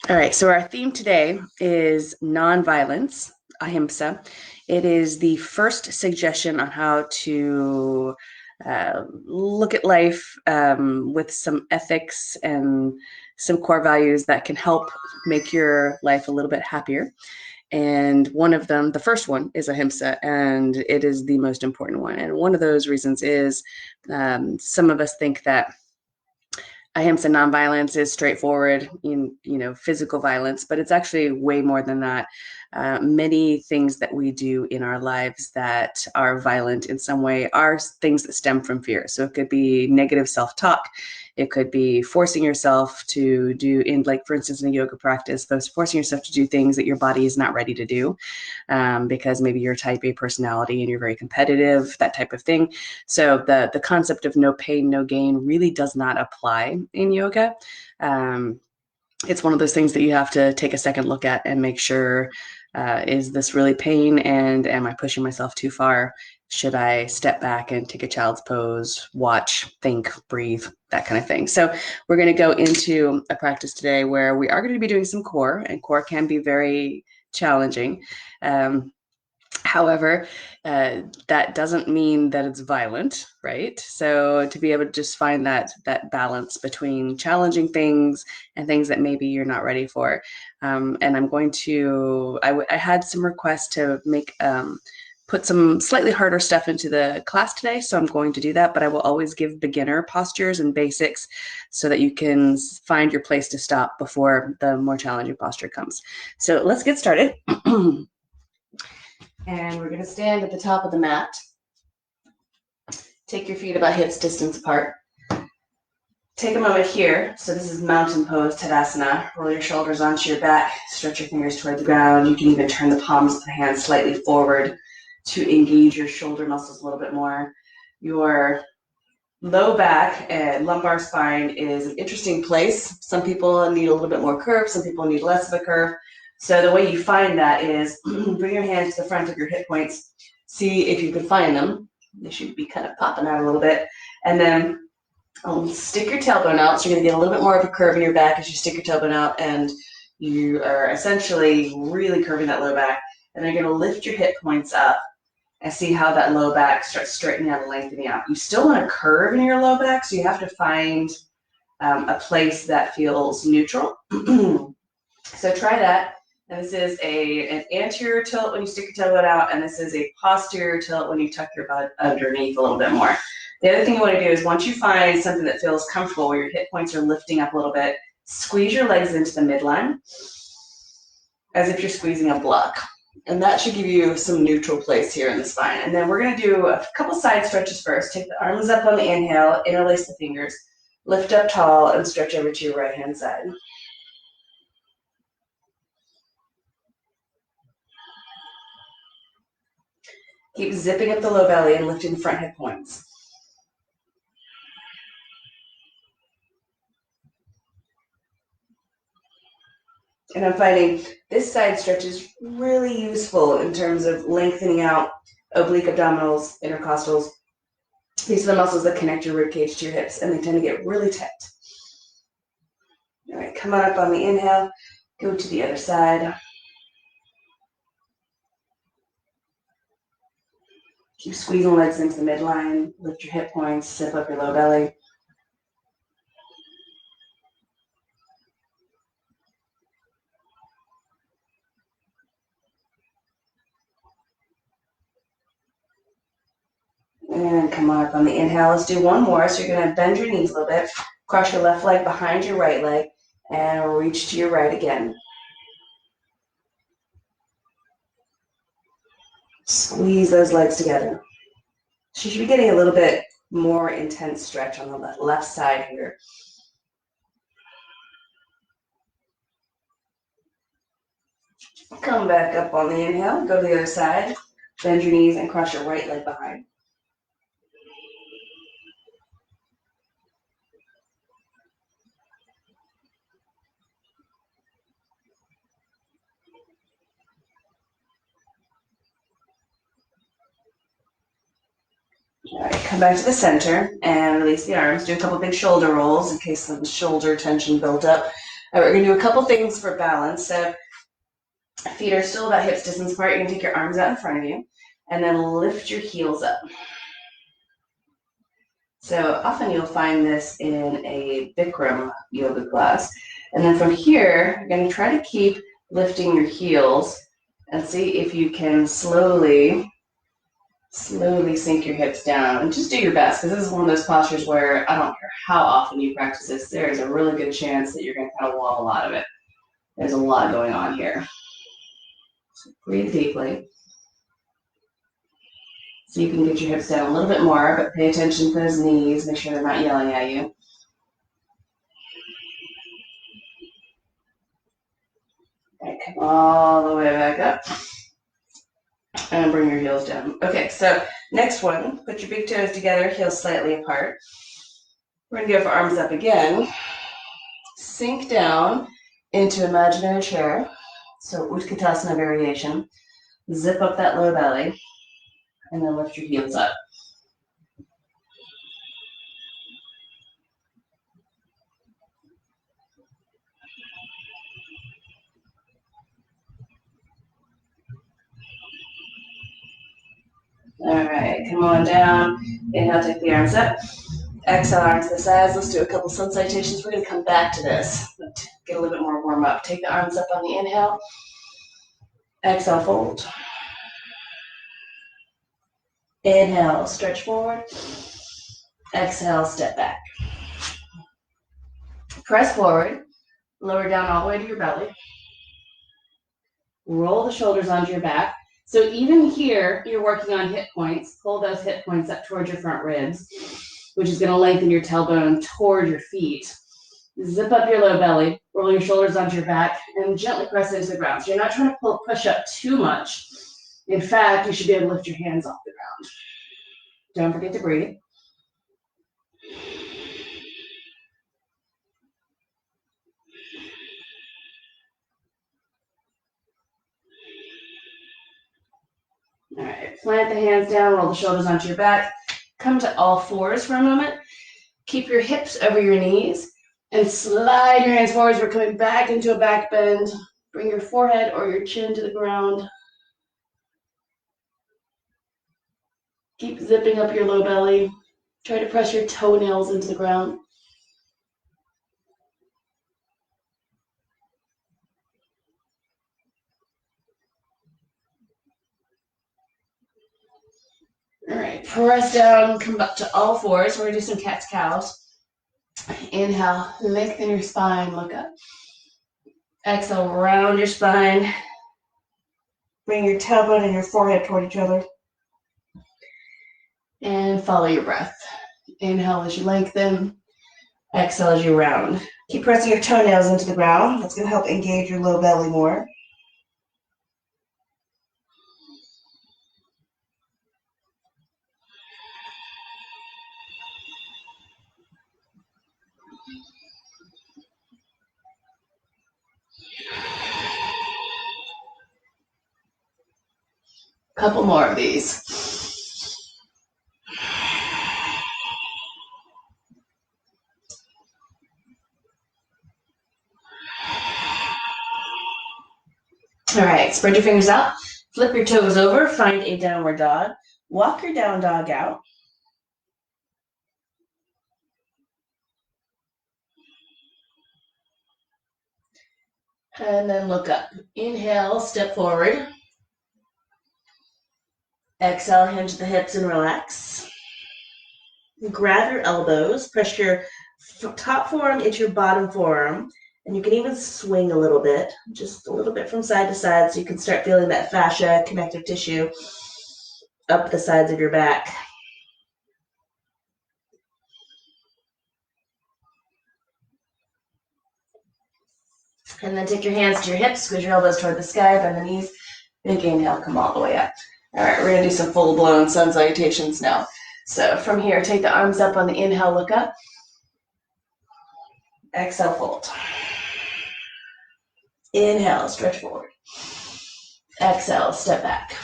All right, so our theme today is nonviolence, Ahimsa. It is the first suggestion on how to look at life with some ethics and some core values that can help make your life a little bit happier. And one of them, the first one, is Ahimsa, and it is the most important one. And one of those reasons is some of us think that ahimsa nonviolence is straightforward physical violence, but it's actually way more than that. Many things that we do in our lives that are violent in some way are things that stem from fear. So it could be negative self-talk. It could be forcing yourself to do, in like for instance in a yoga practice, forcing yourself to do things that your body is not ready to do, because maybe you're type A personality and you're very competitive, that type of thing. So the concept of no pain, no gain really does not apply in yoga. Um, it's one of those things that you have to take a second look at and make sure, is this really pain, and am I pushing myself too far? Should I step back and take a child's pose, watch, think, breathe, that kind of thing? So we're going to go into a practice today where we are going to be doing some core, and core can be very challenging. However, that doesn't mean that it's violent, right? So to be able to just find that balance between challenging things and things that maybe you're not ready for. And I'm going to, I had some requests to make, put some slightly harder stuff into the class today. So I'm going to do that, but I will always give beginner postures and basics so that you can find your place to stop before the more challenging posture comes. So let's get started. And we're going to stand at the top of the mat. Take your feet about hips distance apart. Take a moment here. So this is mountain pose, Tadasana. Roll your shoulders onto your back. Stretch your fingers toward the ground. You can even turn the palms of the hands slightly forward to engage your shoulder muscles a little bit more. Your low back and lumbar spine is an interesting place. Some people need a little bit more curve. Some people need less of a curve. So the way you find that is bring your hands to the front of your hip points. See if you can find them. They should be kind of popping out a little bit. And then stick your tailbone out. So you're going to get a little bit more of a curve in your back as you stick your tailbone out. And you are essentially really curving that low back. And then you're going to lift your hip points up and see how that low back starts straightening out and lengthening out. You still want a curve in your low back, so you have to find a place that feels neutral. So try that. And this is an anterior tilt when you stick your tailbone out, and this is a posterior tilt when you tuck your butt underneath a little bit more. The other thing you want to do is once you find something that feels comfortable where your hip points are lifting up a little bit, squeeze your legs into the midline as if you're squeezing a block. And that should give you some neutral place here in the spine. And then we're going to do a couple side stretches first. Take the arms up on the inhale, interlace the fingers, lift up tall, and stretch over to your right-hand side. Keep zipping up the low belly and lifting the front hip points. And I'm finding this side stretch is really useful in terms of lengthening out oblique abdominals, intercostals. These are the muscles that connect your rib cage to your hips, and they tend to get really tight. All right, come on up on the inhale, go to the other side. Keep squeezing legs into the midline, lift your hip points, zip up your low belly. And come on up on the inhale. Let's do one more. So you're going to bend your knees a little bit, cross your left leg behind your right leg, and reach to your right again. Squeeze those legs together. So you should be getting a little bit more intense stretch on the left side here. Come back up on the inhale, go to the other side, bend your knees and cross your right leg behind. All right, come back to the center and release the arms. Do a couple big shoulder rolls in case some shoulder tension built up. All right, we're gonna do a couple things for balance. So feet are still about hips distance apart. You're gonna take your arms out in front of you and then lift your heels up. So often you'll find this in a Bikram yoga class. And then from here, you're gonna try to keep lifting your heels and see if you can slowly sink your hips down, and just do your best, because this is one of those postures where I don't care how often you practice this, there's a really good chance that you're going to kind of wobble out of it. There's a lot going on here. So breathe deeply. So you can get your hips down a little bit more, but pay attention to those knees. Make sure they're not yelling at you. All right, come all the way back up. And bring your heels down. Okay, so next one, put your big toes together, heels slightly apart. We're gonna go for arms up again. Sink down into imaginary chair. So Utkatasana variation. Zip up that low belly and then lift your heels up. All right, come on down. Inhale, take the arms up. Exhale, arms to the sides. Let's do a couple sun salutations. We're going to come back to this. Get a little bit more warm up. Take the arms up on the inhale. Exhale, fold. Inhale, stretch forward. Exhale, step back. Press forward. Lower down all the way to your belly. Roll the shoulders onto your back. So even here, you're working on hip points. Pull those hip points up towards your front ribs, which is going to lengthen your tailbone toward your feet. Zip up your low belly, roll your shoulders onto your back, and gently press into the ground. So you're not trying to push up too much. In fact, you should be able to lift your hands off the ground. Don't forget to breathe. All right, plant the hands down, roll the shoulders onto your back. Come to all fours for a moment. Keep your hips over your knees and slide your hands forwards. We're coming back into a back bend. Bring your forehead or your chin to the ground. Keep zipping up your low belly. Try to press your toenails into the ground. All right, press down, come up to all fours. We're gonna do some cat's cows. Inhale, lengthen your spine, look up. Exhale, round your spine. Bring your tailbone and your forehead toward each other. And follow your breath. Inhale as you lengthen. Exhale as you round. Keep pressing your toenails into the ground. That's going to help engage your low belly more. Couple more of these. All right, spread your fingers out. Flip your toes over, find a downward dog. Walk your down dog out. And then look up. Inhale, step forward. Exhale, hinge the hips and relax. Grab your elbows, press your top forearm into your bottom forearm, and you can even swing a little bit, just a little bit from side to side, so you can start feeling that fascia, connective tissue up the sides of your back. And then take your hands to your hips, squeeze your elbows toward the sky, bend the knees. Big inhale, come all the way up. All right, we're gonna do some full-blown sun salutations now. So from here, take the arms up on the inhale, look up. Exhale, fold. Inhale, stretch forward. Exhale, step back.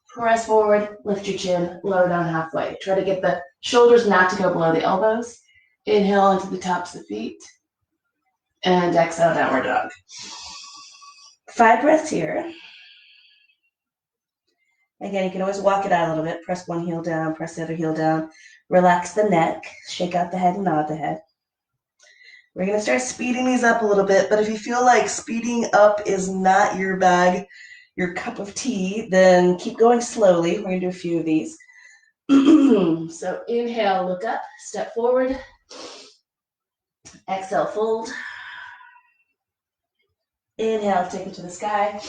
Press forward, lift your chin, lower down halfway. Try to get the shoulders not to go below the elbows. Inhale into the tops of the feet. And exhale, downward dog. 5 breaths here. Again, you can always walk it out a little bit. Press one heel down, press the other heel down. Relax the neck, shake out the head and nod the head. We're going to start speeding these up a little bit, but if you feel like speeding up is not your bag, your cup of tea, then keep going slowly. We're going to do a few of these. So inhale, look up, step forward. Exhale, fold. Inhale, take it to the sky.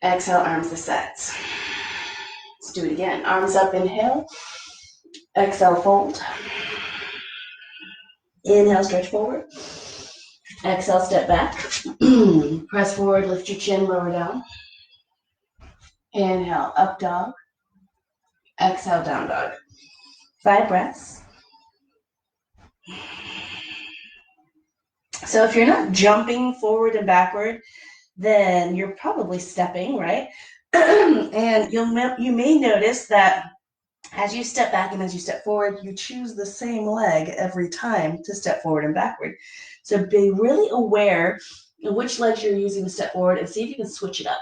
Exhale, arms to sides. Let's do it again. Arms up, inhale. Exhale, fold. Inhale, stretch forward. Exhale, step back. Press forward, lift your chin, lower down. Inhale, up dog. Exhale, down dog. 5 breaths. So if you're not jumping forward and backward, then you're probably stepping, right? And you may notice that as you step back and as you step forward, you choose the same leg every time to step forward and backward. So be really aware of which legs you're using to step forward and see if you can switch it up.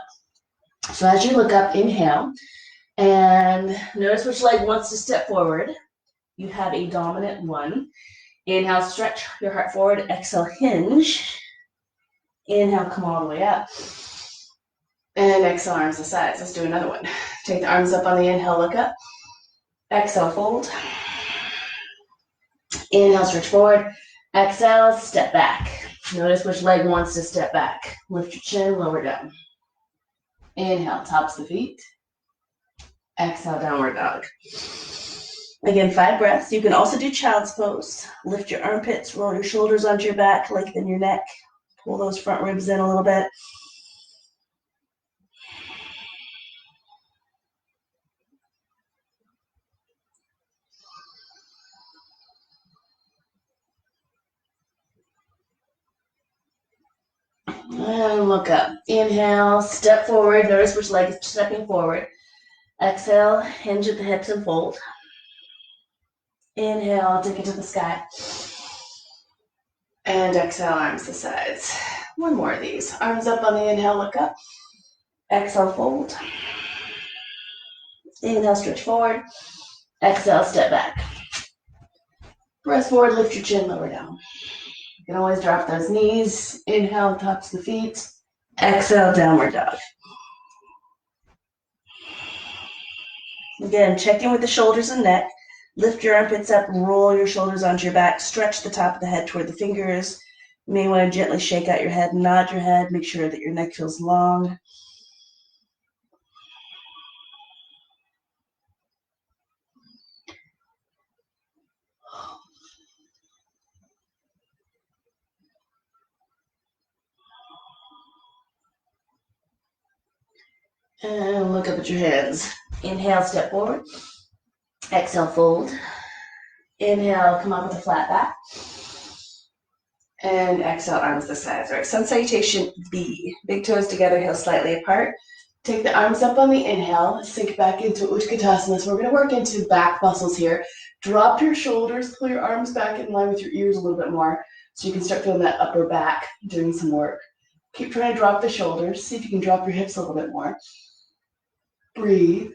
So as you look up, inhale, and notice which leg wants to step forward. You have a dominant one. Inhale, stretch your heart forward. Exhale, hinge. Inhale, come all the way up. And exhale, arms to sides. Let's do another one. Take the arms up on the inhale, look up. Exhale, fold. Inhale, stretch forward. Exhale, step back. Notice which leg wants to step back. Lift your chin, lower down. Inhale, tops the feet. Exhale, downward dog. Again, 5 breaths. You can also do child's pose. Lift your armpits, roll your shoulders onto your back, lengthen your neck. Pull those front ribs in a little bit. And look up. Inhale, step forward. Notice which leg is stepping forward. Exhale, hinge at the hips and fold. Inhale, take it to the sky. And exhale, arms to sides. One more of these. Arms up on the inhale, look up. Exhale, fold. Inhale, stretch forward. Exhale, step back. Press forward, lift your chin, lower down. You can always drop those knees. Inhale, tops the feet. Exhale, downward dog. Again, check in with the shoulders and neck. Lift your armpits up, roll your shoulders onto your back, stretch the top of the head toward the fingers. You may want to gently shake out your head, nod your head, make sure that your neck feels long. And look up at your hands. Inhale, step forward. Exhale, fold. Inhale, come up with a flat back. And exhale, arms to sides. All right, sun salutation B. Big toes together, heels slightly apart. Take the arms up on the inhale, sink back into Utkatasana. So we're going to work into back muscles here. Drop your shoulders, pull your arms back in line with your ears a little bit more so you can start feeling that upper back doing some work. Keep trying to drop the shoulders. See if you can drop your hips a little bit more. Breathe.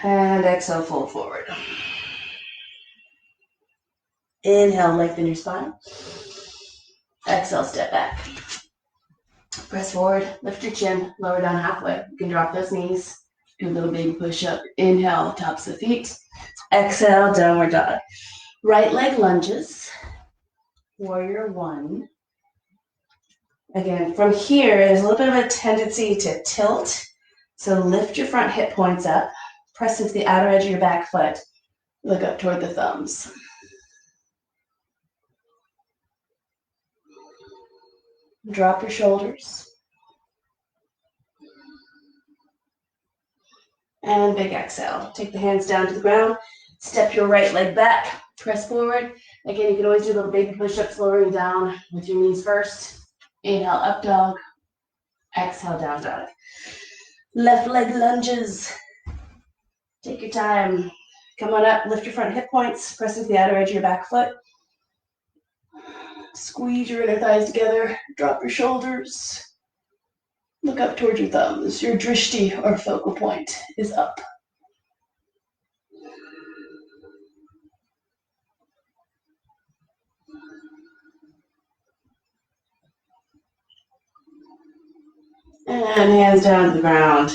And exhale, fold forward. Inhale, lengthen your spine. Exhale, step back. Press forward, lift your chin, lower down halfway. You can drop those knees. Do a little baby push-up. Inhale, tops the feet. Exhale, downward dog. Right leg lunges. Warrior one. Again, from here, there's a little bit of a tendency to tilt. So lift your front hip points up. Press into the outer edge of your back foot. Look up toward the thumbs. Drop your shoulders. And big exhale. Take the hands down to the ground. Step your right leg back. Press forward. Again, you can always do little baby push-ups, lowering down with your knees first. Inhale, up dog. Exhale, down dog. Left leg lunges. Take your time. Come on up, lift your front hip points, press into the outer edge of your back foot. Squeeze your inner thighs together, drop your shoulders. Look up towards your thumbs. Your drishti, or focal point, is up. And hands down to the ground.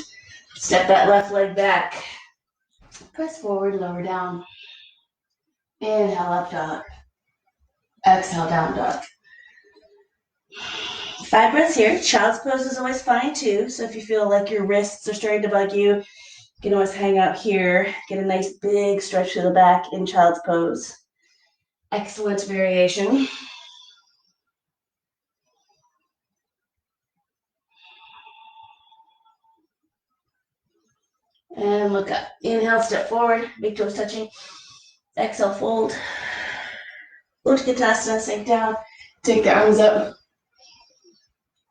Step that left leg back. Press forward, lower down. Inhale, up dog. Exhale, down dog. 5 breaths here. Child's pose is always fine too. So if you feel like your wrists are starting to bug you, you can always hang out here. Get a nice big stretch to the back in child's pose. Excellent variation. And look up. Inhale, step forward, big toes touching. Exhale, fold. Utkatasana, sink down. Take the arms up.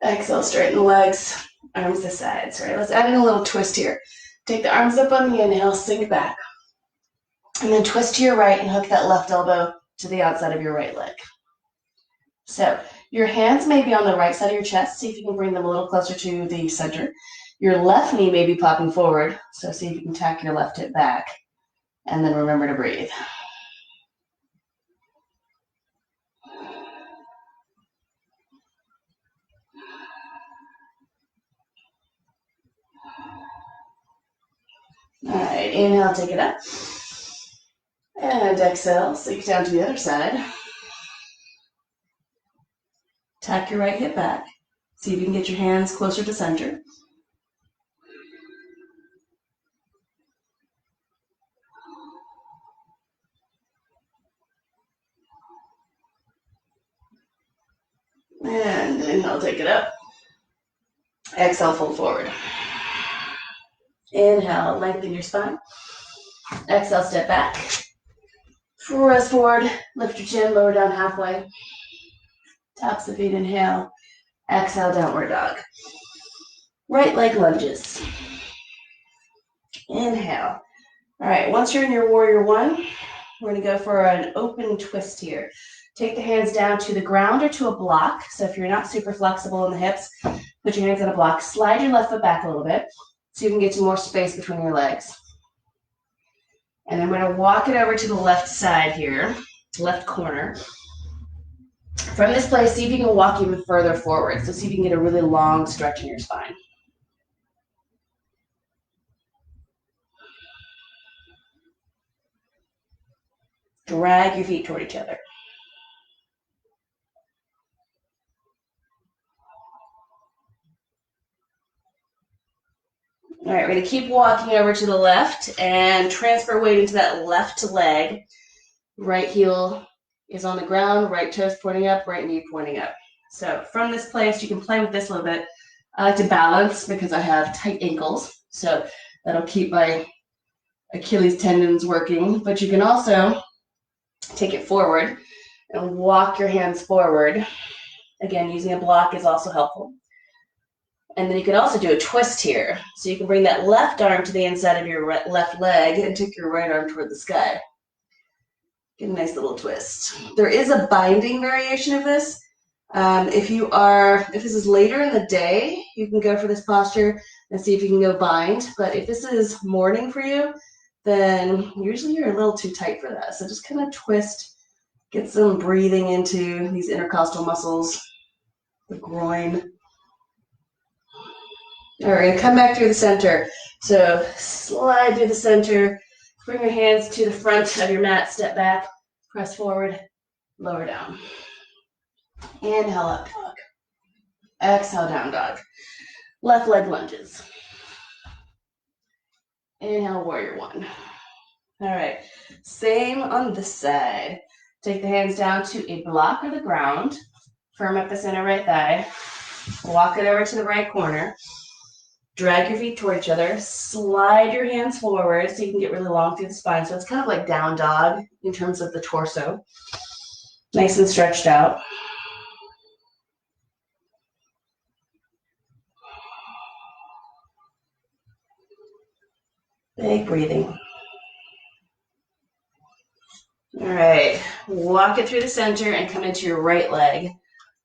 Exhale, straighten the legs. Arms to sides. All right, let's add in a little twist here. Take the arms up on the inhale, sink back. And then twist to your right and hook that left elbow to the outside of your right leg. So your hands may be on the right side of your chest. See if you can bring them a little closer to the center. Your left knee may be popping forward. So see if you can tack your left hip back. And then remember to breathe. All right, inhale, take it up. And exhale, sink down to the other side. Tack your right hip back. See if you can get your hands closer to center. And inhale, take it up. Exhale, fold forward. Inhale, lengthen your spine. Exhale, step back. Press forward, lift your chin, lower down halfway. Taps the feet, inhale. Exhale, downward dog. Right leg lunges. Inhale. All right, once you're in your warrior one, we're gonna go for an open twist here. Take the hands down to the ground or to a block. So if you're not super flexible in the hips, put your hands on a block. Slide your left foot back a little bit so you can get some more space between your legs. And I'm gonna walk it over to the left side here, left corner. From this place, see if you can walk even further forward. So see if you can get a really long stretch in your spine. Drag your feet toward each other. All right, we're gonna keep walking over to the left and transfer weight into that left leg. Right heel is on the ground, right toes pointing up, right knee pointing up. So from this place, you can play with this a little bit. I like to balance because I have tight ankles, so that'll keep my Achilles tendons working, but you can also take it forward and walk your hands forward. Again, using a block is also helpful. And then you can also do a twist here. So you can bring that left arm to the inside of your left leg and take your right arm toward the sky. Get a nice little twist. There is a binding variation of this. If this is later in the day, you can go for this posture and see if you can go bind. But if this is morning for you, then usually you're a little too tight for that. So just kind of twist, get some breathing into these intercostal muscles, the groin. All right, come back through the center. So slide through the center, bring your hands to the front of your mat, step back, press forward, lower down. Inhale, up dog. Exhale, down dog. Left leg lunges. Inhale, warrior one. All right, same on this side. Take the hands down to a block or the ground. Firm up the center right thigh. Walk it over to the right corner. Drag your feet toward each other. Slide your hands forward so you can get really long through the spine. So it's kind of like down dog in terms of the torso. Nice and stretched out. Big breathing. walk it through the center and come into your right leg.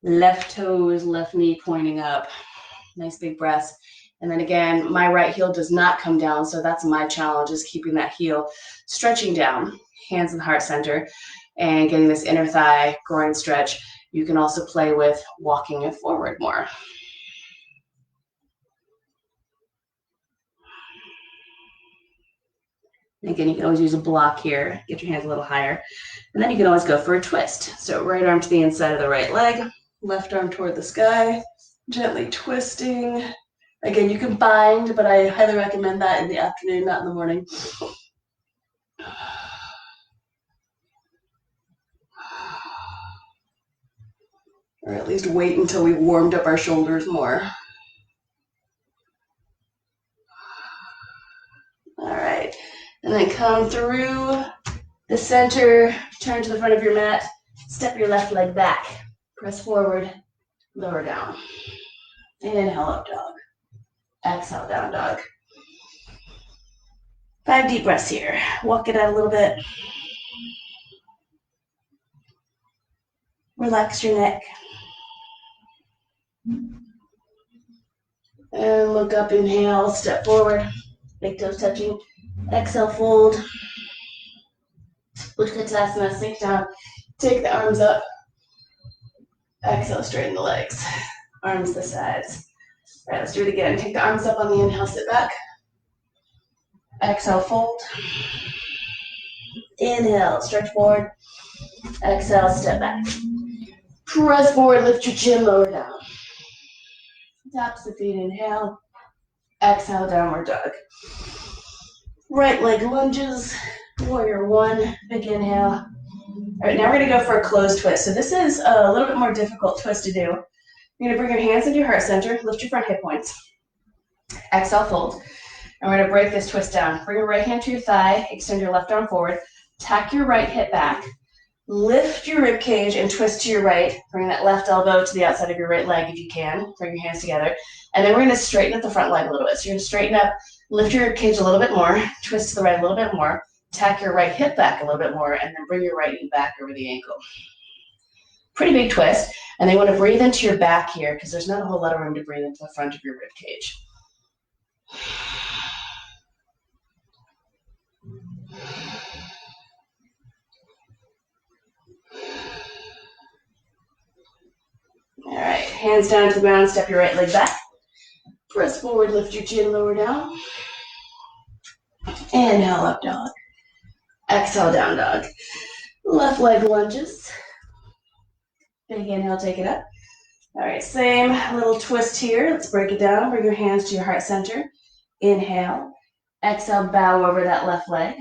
Left toes, left knee pointing up. Nice big breaths. And then again, my right heel does not come down, so that's my challenge, is keeping that heel stretching down. Hands in the heart center and getting this inner thigh groin stretch. You can also play with walking it forward more. Again, you can always use a block here. Get your hands a little higher. And then you can always go for a twist. So right arm to the inside of the right leg, left arm toward the sky, gently twisting. Again, you can bind, but I highly recommend that in the afternoon, not in the morning. Or at least wait until we've warmed up our shoulders more. All right, and then come through the center, turn to the front of your mat, step your left leg back, press forward, lower down. Inhale, up dog. Exhale, down dog. 5 deep breaths here. Walk it out a little bit. Relax your neck. And look up, inhale, step forward. Big toes touching. Exhale, fold. Utkatasana, sink down. Take the arms up. Exhale, straighten the legs. Arms to the sides. All right, let's do it again. Take the arms up on the inhale, sit back. Exhale, fold. Inhale, stretch forward. Exhale, step back. Press forward, lift your chin, lower down. Taps the feet, inhale. Exhale, downward dog. Right leg lunges, warrior one, big inhale. All right, now we're gonna go for a closed twist. So this is a little bit more difficult twist to do. You're gonna bring your hands into your heart center, lift your front hip points. Exhale, fold. And we're gonna break this twist down. Bring your right hand to your thigh, extend your left arm forward, tack your right hip back, lift your rib cage and twist to your right. Bring that left elbow to the outside of your right leg if you can. Bring your hands together. And then we're gonna straighten up the front leg a little bit. So you're gonna straighten up, lift your rib cage a little bit more, twist to the right a little bit more, tack your right hip back a little bit more, and then bring your right knee back over the ankle. Pretty big twist. And then you wanna breathe into your back here because there's not a whole lot of room to breathe into the front of your rib cage. All right, hands down to the ground, step your right leg back. Press forward, lift your chin, lower down. Inhale, up dog. Exhale, down dog. Left leg lunges. Big inhale, take it up. All right, same little twist here. Let's break it down. Bring your hands to your heart center. Inhale. Exhale, bow over that left leg.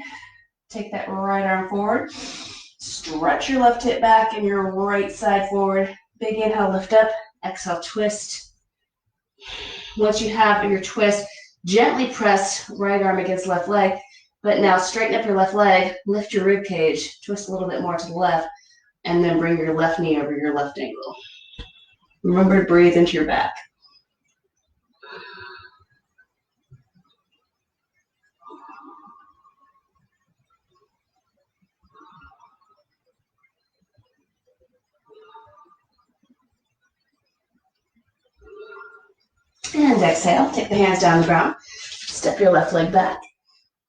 Take that right arm forward. Stretch your left hip back and your right side forward. Big inhale, lift up. Exhale, twist. Once you have your twist, gently press right arm against left leg. But now straighten up your left leg, lift your rib cage, twist a little bit more to the left, and then bring your left knee over your left ankle. Remember to breathe into your back. And exhale, take the hands down the ground, step your left leg back,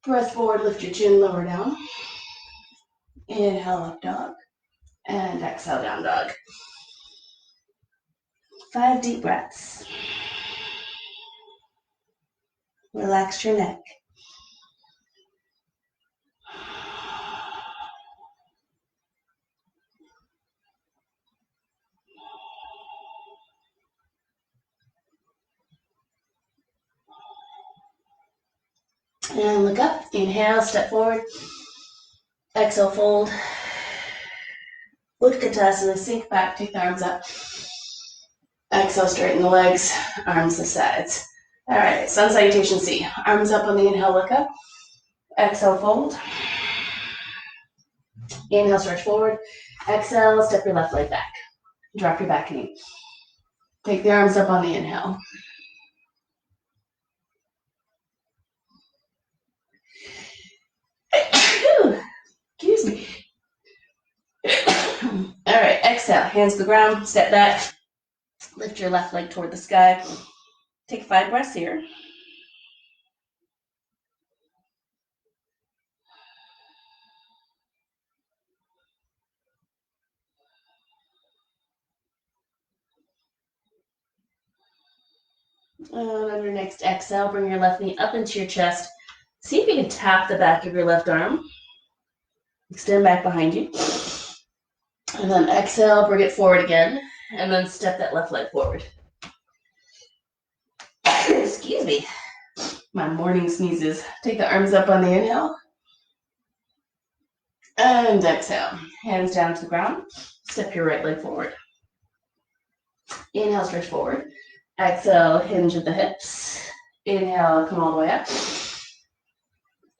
press forward, lift your chin, lower down. Inhale, up dog, and exhale, down dog. 5 deep breaths. Relax your neck. And look up, inhale, step forward. Exhale, fold. Utkatasana, sink back, take the arms up. Exhale, straighten the legs, arms to sides. All right, sun salutation C. Arms up on the inhale, look up. Exhale, fold. Inhale, stretch forward. Exhale, step your left leg back. Drop your back knee. Take the arms up on the inhale. Excuse me. hands to the ground, step back, lift your left leg toward the sky. Take 5 breaths here. And on your next exhale, bring your left knee up into your chest. See if you can tap the back of your left arm. Extend back behind you. And then exhale, bring it forward again. And then step that left leg forward. Excuse me. My morning sneezes. Take the arms up on the inhale. And exhale. Hands down to the ground. Step your right leg forward. Inhale, stretch forward. Exhale, hinge at the hips. Inhale, come all the way up.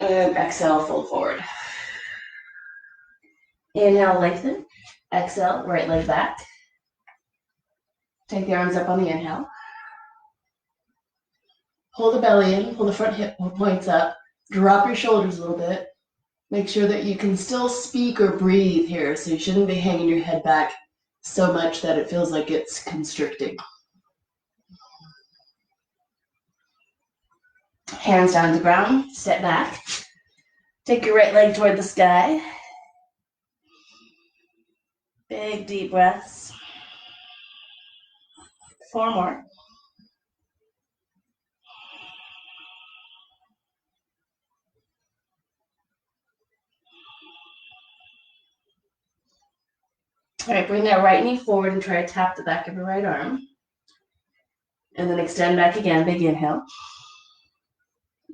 And exhale, fold forward. Inhale, lengthen. Exhale, right leg back. Take the arms up on the inhale. Pull the belly in, pull the front hip points up. Drop your shoulders a little bit. Make sure that you can still speak or breathe here, so you shouldn't be hanging your head back so much that it feels like it's constricting. Hands down to the ground, step back. Take your right leg toward the sky. Big deep breaths. 4 more. All right, bring that right knee forward and try to tap the back of your right arm. And then extend back again, big inhale.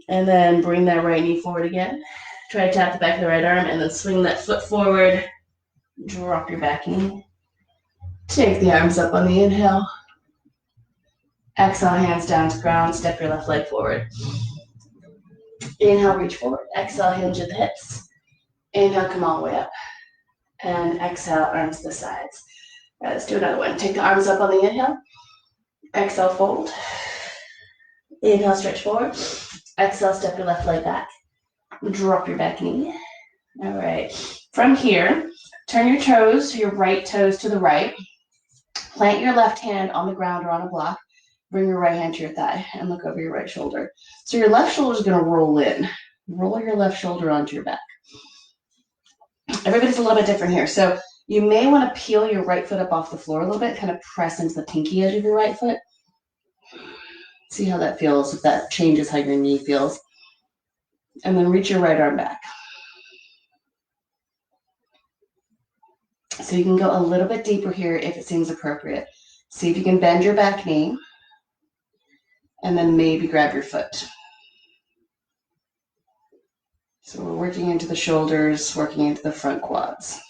And then bring that right knee forward again. Try to tap the back of the right arm and then swing that foot forward. Drop your back knee. Take the arms up on the inhale. Exhale, hands down to the ground. Step your left leg forward. Inhale, reach forward. Exhale, hinge at the hips. Inhale, come all the way up. And exhale, arms to the sides. All right, let's do another one. Take the arms up on the inhale. Exhale, fold. Inhale, stretch forward. Exhale, step your left leg back. Drop your back knee. All right. From here, turn your toes, your right toes to the right. Plant your left hand on the ground or on a block. Bring your right hand to your thigh and look over your right shoulder. So your left shoulder is going to roll in. Roll your left shoulder onto your back. Everybody's a little bit different here. So you may want to peel your right foot up off the floor a little bit, kind of press into the pinky edge of your right foot. See how that feels, if that changes how your knee feels. And then reach your right arm back. So you can go a little bit deeper here if it seems appropriate. See if you can bend your back knee and then maybe grab your foot. So we're working into the shoulders, working into the front quads.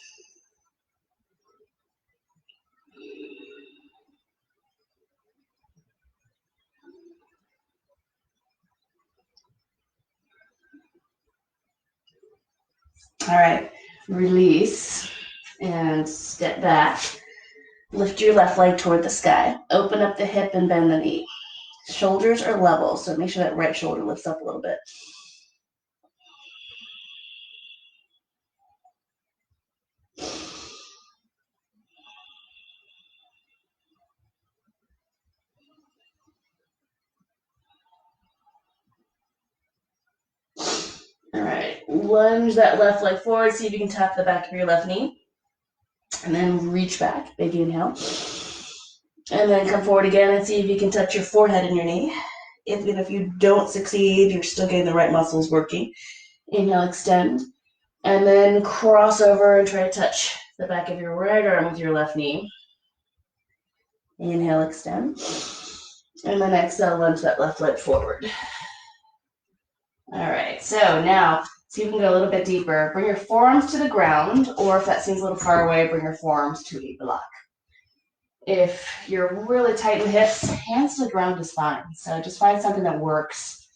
All right, release and step back. Lift your left leg toward the sky. Open up the hip and bend the knee. Shoulders are level, so make sure that right shoulder lifts up a little bit. All right, lunge that left leg forward. See if you can tap the back of your left knee. And then reach back, big inhale. And then come forward again and see if you can touch your forehead and your knee. Even if you don't succeed, you're still getting the right muscles working. Inhale, extend. And then cross over and try to touch the back of your right arm with your left knee. Inhale, extend. And then exhale, lunge that left leg forward. All right, so now, see if you can go a little bit deeper. Bring your forearms to the ground, or if that seems a little far away, bring your forearms to a block. If you're really tight in the hips, hands to the ground is fine. So just find something that works,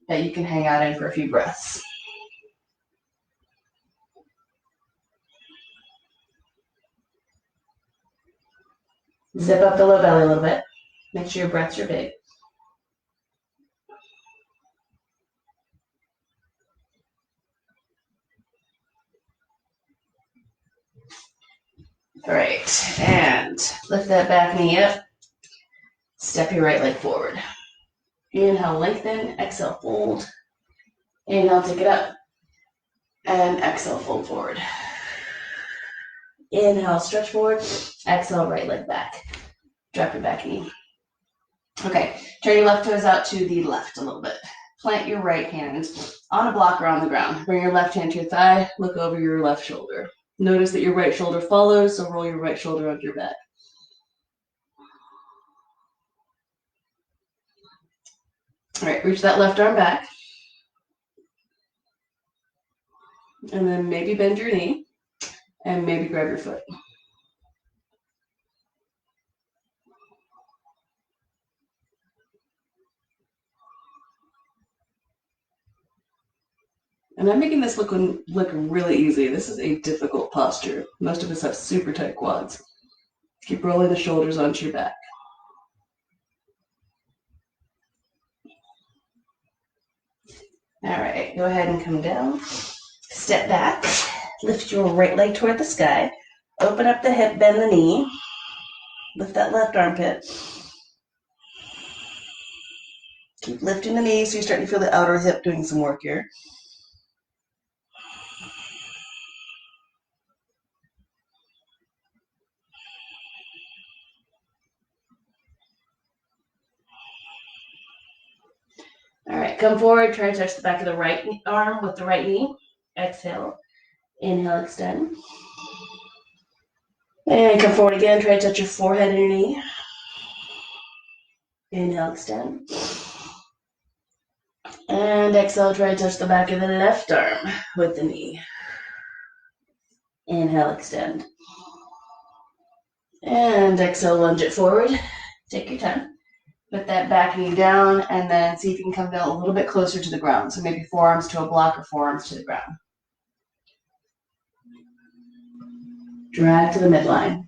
that you can hang out in for a few breaths. Zip up the low belly a little bit. Make sure your breaths are big. All right, and lift that back knee up. Step your right leg forward. Inhale, lengthen. Exhale, fold. Inhale, take it up. And exhale, fold forward. Inhale, stretch forward. Exhale, right leg back. Drop your back knee. Okay, turn your left toes out to the left a little bit. Plant your right hand on a block or on the ground. Bring your left hand to your thigh. Look over your left shoulder. Notice that your right shoulder follows, so roll your right shoulder onto your back. All right, reach that left arm back. And then maybe bend your knee and maybe grab your foot. And I'm making this look really easy. This is a difficult posture. Most of us have super tight quads. Keep rolling the shoulders onto your back. All right, go ahead and come down. Step back. Lift your right leg toward the sky. Open up the hip, bend the knee. Lift that left armpit. Keep lifting the knee so you're starting to feel the outer hip doing some work here. All right, come forward. Try to touch the back of the right arm with the right knee. Exhale. Inhale, extend. And come forward again. Try to touch your forehead and your knee. Inhale, extend. And exhale, try to touch the back of the left arm with the knee. Inhale, extend. And exhale, lunge it forward. Take your time. Put that back knee down and then see if you can come down a little bit closer to the ground. So maybe forearms to a block or forearms to the ground. Drag to the midline.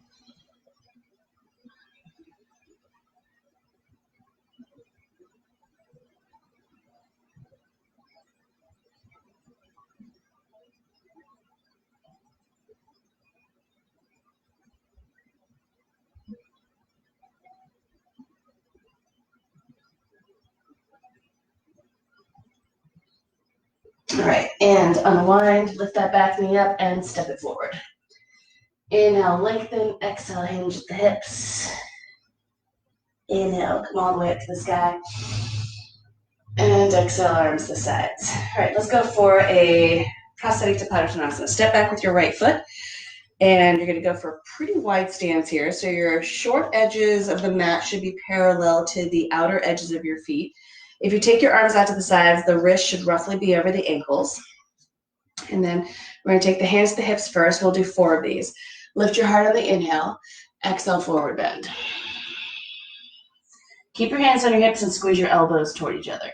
All right, and unwind, lift that back knee up and step it forward. Inhale, lengthen, exhale, hinge at the hips. Inhale, come all the way up to the sky. And exhale, arms to the sides. All right, let's go for a prosthetic to Padottanasana. Step back with your right foot, and you're gonna go for a pretty wide stance here. So your short edges of the mat should be parallel to the outer edges of your feet. If you take your arms out to the sides, the wrist should roughly be over the ankles. And then we're gonna take the hands to the hips first. We'll do 4 of these. Lift your heart on the inhale, exhale, forward bend. Keep your hands on your hips and squeeze your elbows toward each other.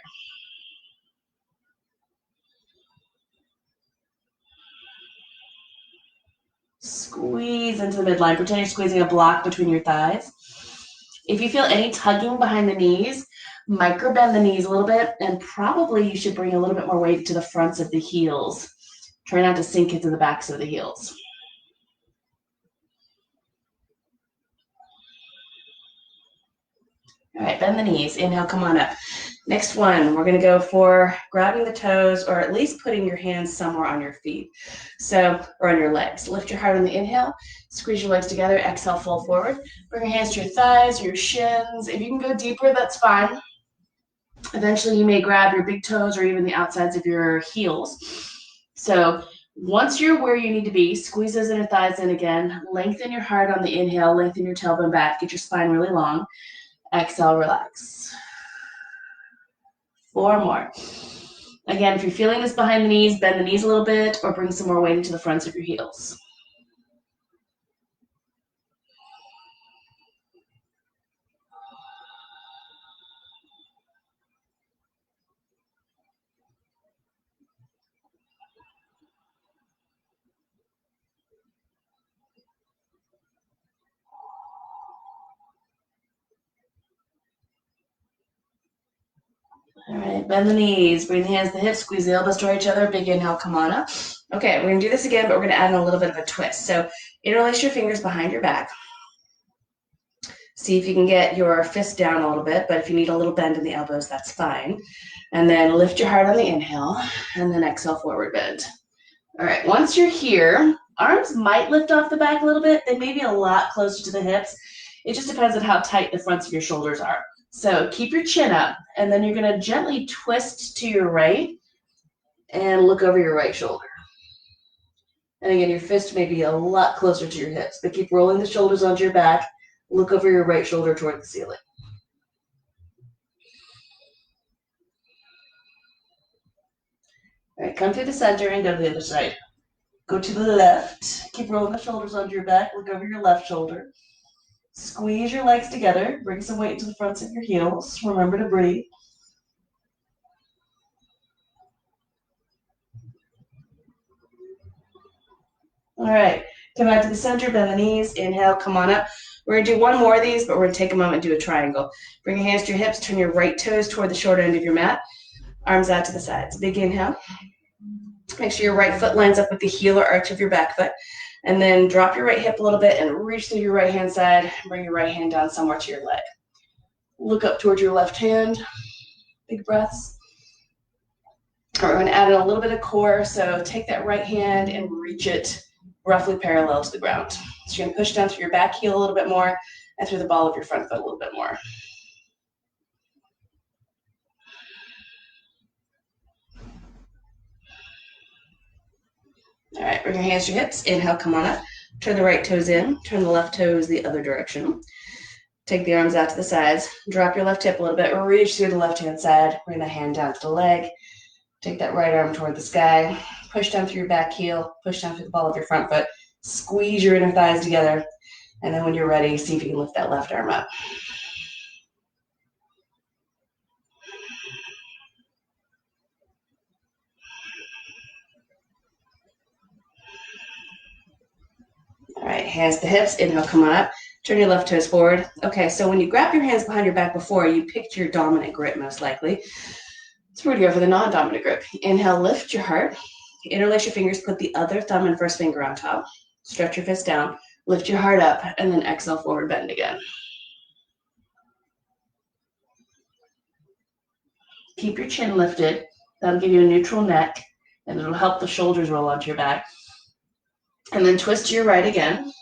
Squeeze into the midline. Pretend you're squeezing a block between your thighs. If you feel any tugging behind the knees, micro bend the knees a little bit, and probably you should bring a little bit more weight to the fronts of the heels. Try not to sink into the backs of the heels. All right, bend the knees. Inhale, come on up. Next one, we're gonna go for grabbing the toes or at least putting your hands somewhere on your feet. Or on your legs. Lift your heart on the inhale, squeeze your legs together, exhale, fold forward. Bring your hands to your thighs, your shins. If you can go deeper, that's fine. Eventually you may grab your big toes or even the outsides of your heels. So once you're where you need to be, squeeze those inner thighs in again, lengthen your heart on the inhale, lengthen your tailbone back, get your spine really long. Exhale, relax. 4 more. Again, if you're feeling this behind the knees, bend the knees a little bit or bring some more weight into the fronts of your heels. All right, bend the knees, bring the hands to the hips, squeeze the elbows toward each other, big inhale, come on up. Okay, we're gonna do this again, but we're gonna add in a little bit of a twist. So interlace your fingers behind your back. See if you can get your fist down a little bit, but if you need a little bend in the elbows, that's fine. And then lift your heart on the inhale, and then exhale, forward bend. All right, once you're here, arms might lift off the back a little bit. They may be a lot closer to the hips. It just depends on how tight the fronts of your shoulders are. So keep your chin up, and then you're gonna gently twist to your right and look over your right shoulder. And again, your fist may be a lot closer to your hips, but keep rolling the shoulders onto your back. Look over your right shoulder toward the ceiling. All right, come through the center and go to the other side. Go to the left. Keep rolling the shoulders onto your back. Look over your left shoulder. Squeeze your legs together. Bring some weight to the fronts of your heels. Remember to breathe. All right, come back to the center, bend the knees. Inhale, come on up. We're gonna do one more of these, but we're gonna take a moment and do a triangle. Bring your hands to your hips, turn your right toes toward the short end of your mat. Arms out to the sides. Big inhale. Make sure your right foot lines up with the heel or arch of your back foot. And then drop your right hip a little bit and reach through your right hand side. Bring your right hand down somewhere to your leg. Look up towards your left hand. Big breaths. All right, we're gonna add in a little bit of core. So take that right hand and reach it roughly parallel to the ground. So you're gonna push down through your back heel a little bit more and through the ball of your front foot a little bit more. All right, bring your hands to your hips. Inhale, come on up. Turn the right toes in. Turn the left toes the other direction. Take the arms out to the sides. Drop your left hip a little bit. Reach through the left-hand side. Bring the hand down to the leg. Take that right arm toward the sky. Push down through your back heel. Push down through the ball of your front foot. Squeeze your inner thighs together. And then when you're ready, see if you can lift that left arm up. All right, hands to hips. Inhale, come on up. Turn your left toes forward. Okay, so when you grab your hands behind your back before, you picked your dominant grip most likely. So we're gonna go for the non-dominant grip. Inhale, lift your heart. Interlace your fingers, put the other thumb and first finger on top. Stretch your fist down, lift your heart up, and then exhale, forward bend again. Keep your chin lifted. That'll give you a neutral neck, and it'll help the shoulders roll onto your back. And then twist to your right again.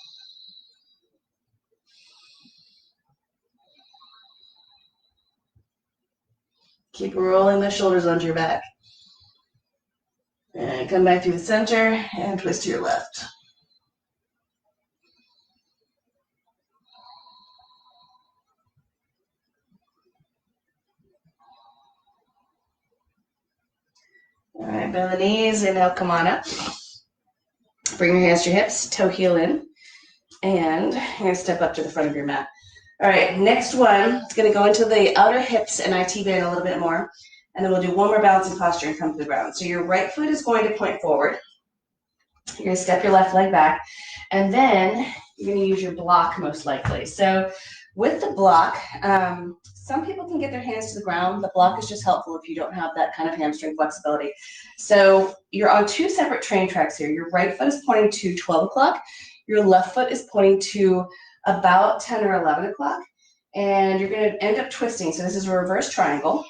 Keep rolling the shoulders onto your back. And come back through the center and twist to your left. All right, bend the knees, inhale, come on up. Bring your hands to your hips, toe heel in, and you're gonna step up to the front of your mat. All right, next one, it's gonna go into the outer hips and IT band a little bit more, and then we'll do one more balancing posture and come to the ground. So your right foot is going to point forward. You're gonna step your left leg back, and then you're gonna use your block most likely. So with the block, some people can get their hands to the ground. The block is just helpful if you don't have that kind of hamstring flexibility. So you're on two separate train tracks here. Your right foot is pointing to 12 o'clock. Your left foot is pointing to about 10 or 11 o'clock. And you're gonna end up twisting. So this is a reverse triangle.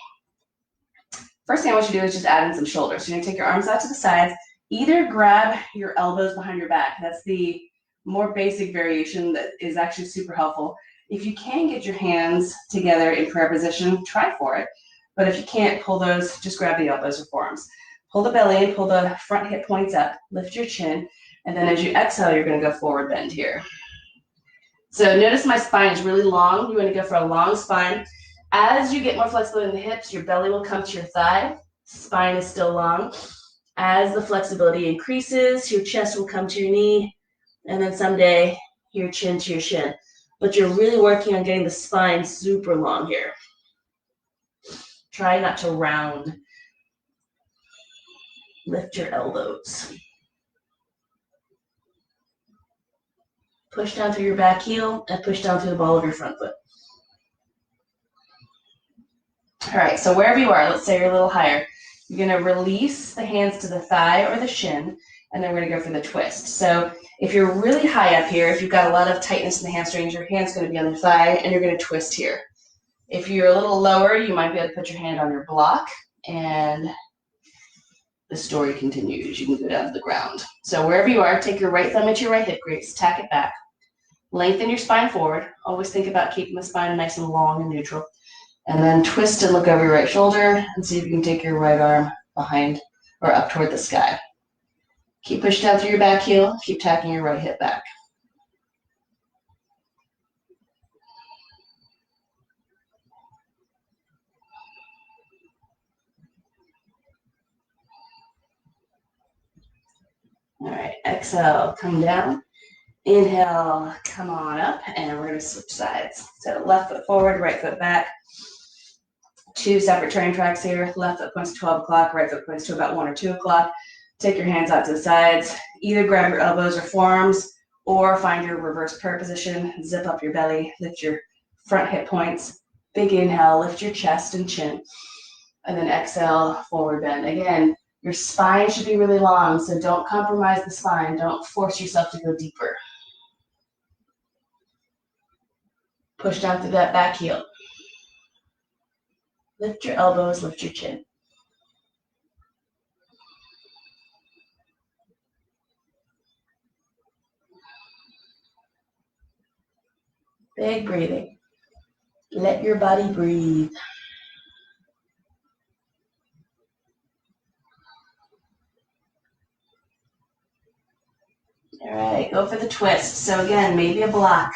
First thing I want you to do is just add in some shoulders. So you're gonna take your arms out to the sides. Either grab your elbows behind your back. That's the more basic variation that is actually super helpful. If you can get your hands together in prayer position, try for it. But if you can't, pull those, just grab the elbows or forearms. Pull the belly in, pull the front hip points up, lift your chin, and then as you exhale, you're gonna go forward bend here. So notice my spine is really long. You wanna go for a long spine. As you get more flexibility in the hips, your belly will come to your thigh. Spine is still long. As the flexibility increases, your chest will come to your knee, and then someday your chin to your shin. But you're really working on getting the spine super long here. Try not to round. Lift your elbows. Push down through your back heel and push down through the ball of your front foot. All right, so wherever you are, let's say you're a little higher, you're gonna release the hands to the thigh or the shin, and then we're gonna go for the twist. So if you're really high up here, if you've got a lot of tightness in the hamstrings, your hand's gonna be on the thigh, and you're gonna twist here. If you're a little lower, you might be able to put your hand on your block, and the story continues. You can go down to the ground. So wherever you are, take your right thumb into your right hip crease, tack it back, lengthen your spine forward. Always think about keeping the spine nice and long and neutral. And then twist and look over your right shoulder and see if you can take your right arm behind or up toward the sky. Keep pushing down through your back heel. Keep tacking your right hip back. All right, exhale, come down. Inhale, come on up, and we're going to switch sides. So left foot forward, right foot back. Two separate train tracks here. Left foot points to 12 o'clock, right foot points to about 1 or 2 o'clock. Take your hands out to the sides. Either grab your elbows or forearms, or find your reverse prayer position. Zip up your belly, lift your front hip points. Big inhale, lift your chest and chin. And then exhale, forward bend. Again, your spine should be really long, so don't compromise the spine. Don't force yourself to go deeper. Push down through that back heel. Lift your elbows, lift your chin. Big breathing. Let your body breathe. All right, go for the twist. So again, maybe a block.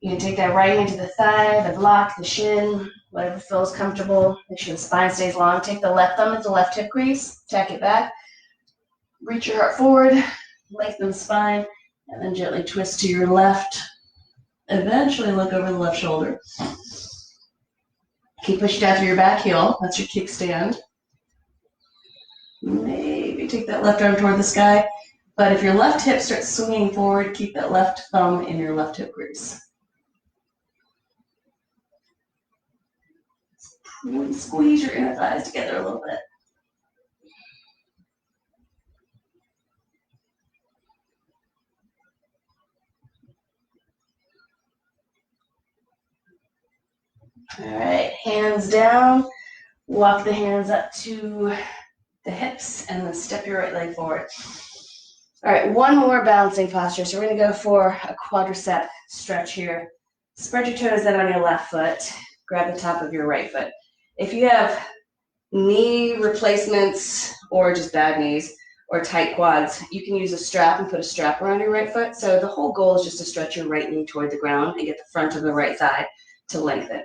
You can take that right hand to the thigh, the block, the shin, whatever feels comfortable. Make sure the spine stays long. Take the left thumb into the left hip crease, tack it back. Reach your heart forward, lengthen the spine, and then gently twist to your left. Eventually look over the left shoulder. Keep pushing down through your back heel. That's your kickstand. Maybe take that left arm toward the sky. But if your left hip starts swinging forward, keep that left thumb in your left hip crease. Really squeeze your inner thighs together a little bit. All right, hands down. Walk the hands up to the hips and then step your right leg forward. All right, one more balancing posture. So we're going to go for a quadricep stretch here. Spread your toes out on your left foot. Grab the top of your right foot. If you have knee replacements or just bad knees or tight quads, you can use a strap and put a strap around your right foot. So the whole goal is just to stretch your right knee toward the ground and get the front of the right thigh to lengthen.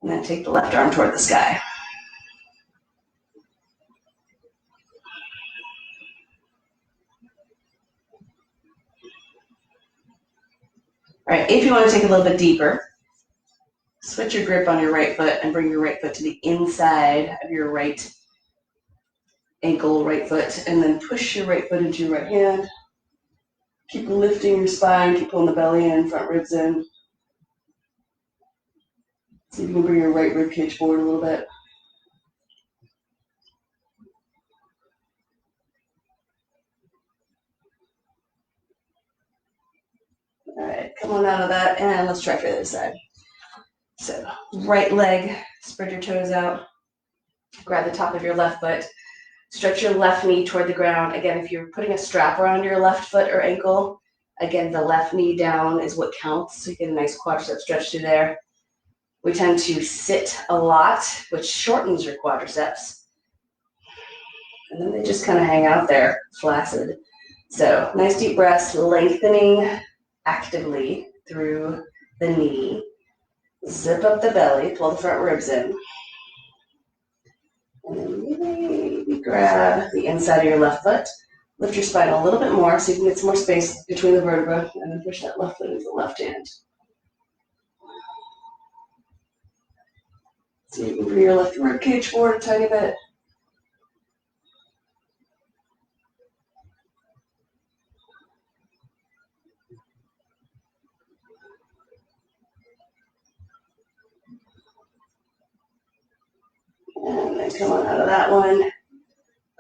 And then take the left arm toward the sky. All right, if you want to take a little bit deeper, switch your grip on your right foot and bring your right foot to the inside of your right ankle, right foot, and then push your right foot into your right hand. Keep lifting your spine, keep pulling the belly in, front ribs in. See if you can bring your right rib cage forward a little bit. All right, come on out of that, and let's try for the other side. So, right leg, spread your toes out, grab the top of your left foot, stretch your left knee toward the ground. Again, if you're putting a strap around your left foot or ankle, again, the left knee down is what counts, so you get a nice quadricep stretch through there. We tend to sit a lot, which shortens your quadriceps. And then they just kind of hang out there, flaccid. So nice deep breaths, lengthening actively through the knee. Zip up the belly, pull the front ribs in. And then maybe grab the inside of your left foot. Lift your spine a little bit more so you can get some more space between the vertebrae, and then push that left foot into the left hand. So you can bring your left rib cage forward a tiny bit. come on out of that one.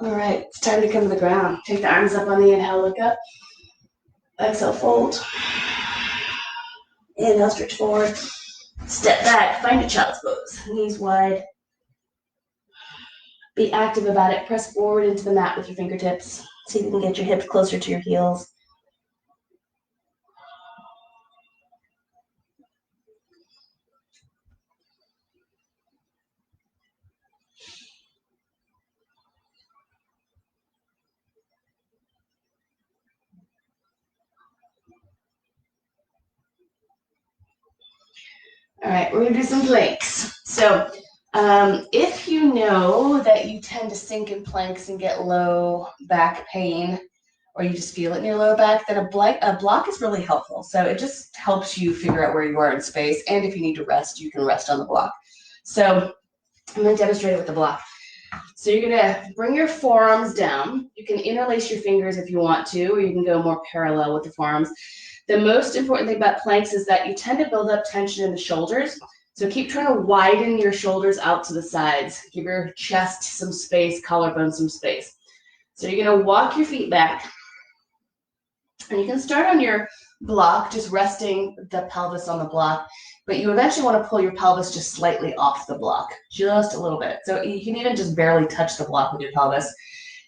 All right, it's time to come to the ground. Take the arms up on the inhale, look up. Exhale, fold. Inhale, stretch forward. Step back, find a child's pose. Knees wide. Be active about it. Press forward into the mat with your fingertips. See if you can get your hips closer to your heels. All right, we're gonna do some planks. So if you know that you tend to sink in planks and get low back pain, or you just feel it in your lower back, then a block is really helpful. So it just helps you figure out where you are in space. And if you need to rest, you can rest on the block. So I'm gonna demonstrate it with the block. So you're gonna bring your forearms down. You can interlace your fingers if you want to, or you can go more parallel with the forearms. The most important thing about planks is that you tend to build up tension in the shoulders. So keep trying to widen your shoulders out to the sides. Give your chest some space, collarbone some space. So you're gonna walk your feet back. And you can start on your block, just resting the pelvis on the block, but you eventually want to pull your pelvis just slightly off the block, just a little bit. So you can even just barely touch the block with your pelvis.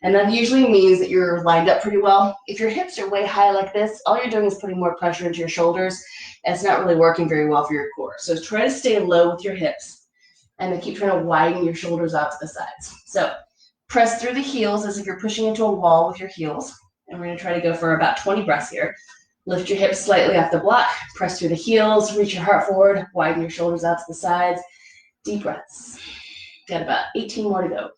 And that usually means that you're lined up pretty well. If your hips are way high like this, all you're doing is putting more pressure into your shoulders, and it's not really working very well for your core. So try to stay low with your hips, and then keep trying to widen your shoulders out to the sides. So press through the heels as if you're pushing into a wall with your heels. And we're gonna try to go for about 20 breaths here. Lift your hips slightly off the block, press through the heels, reach your heart forward, widen your shoulders out to the sides. Deep breaths. Got about 18 more to go.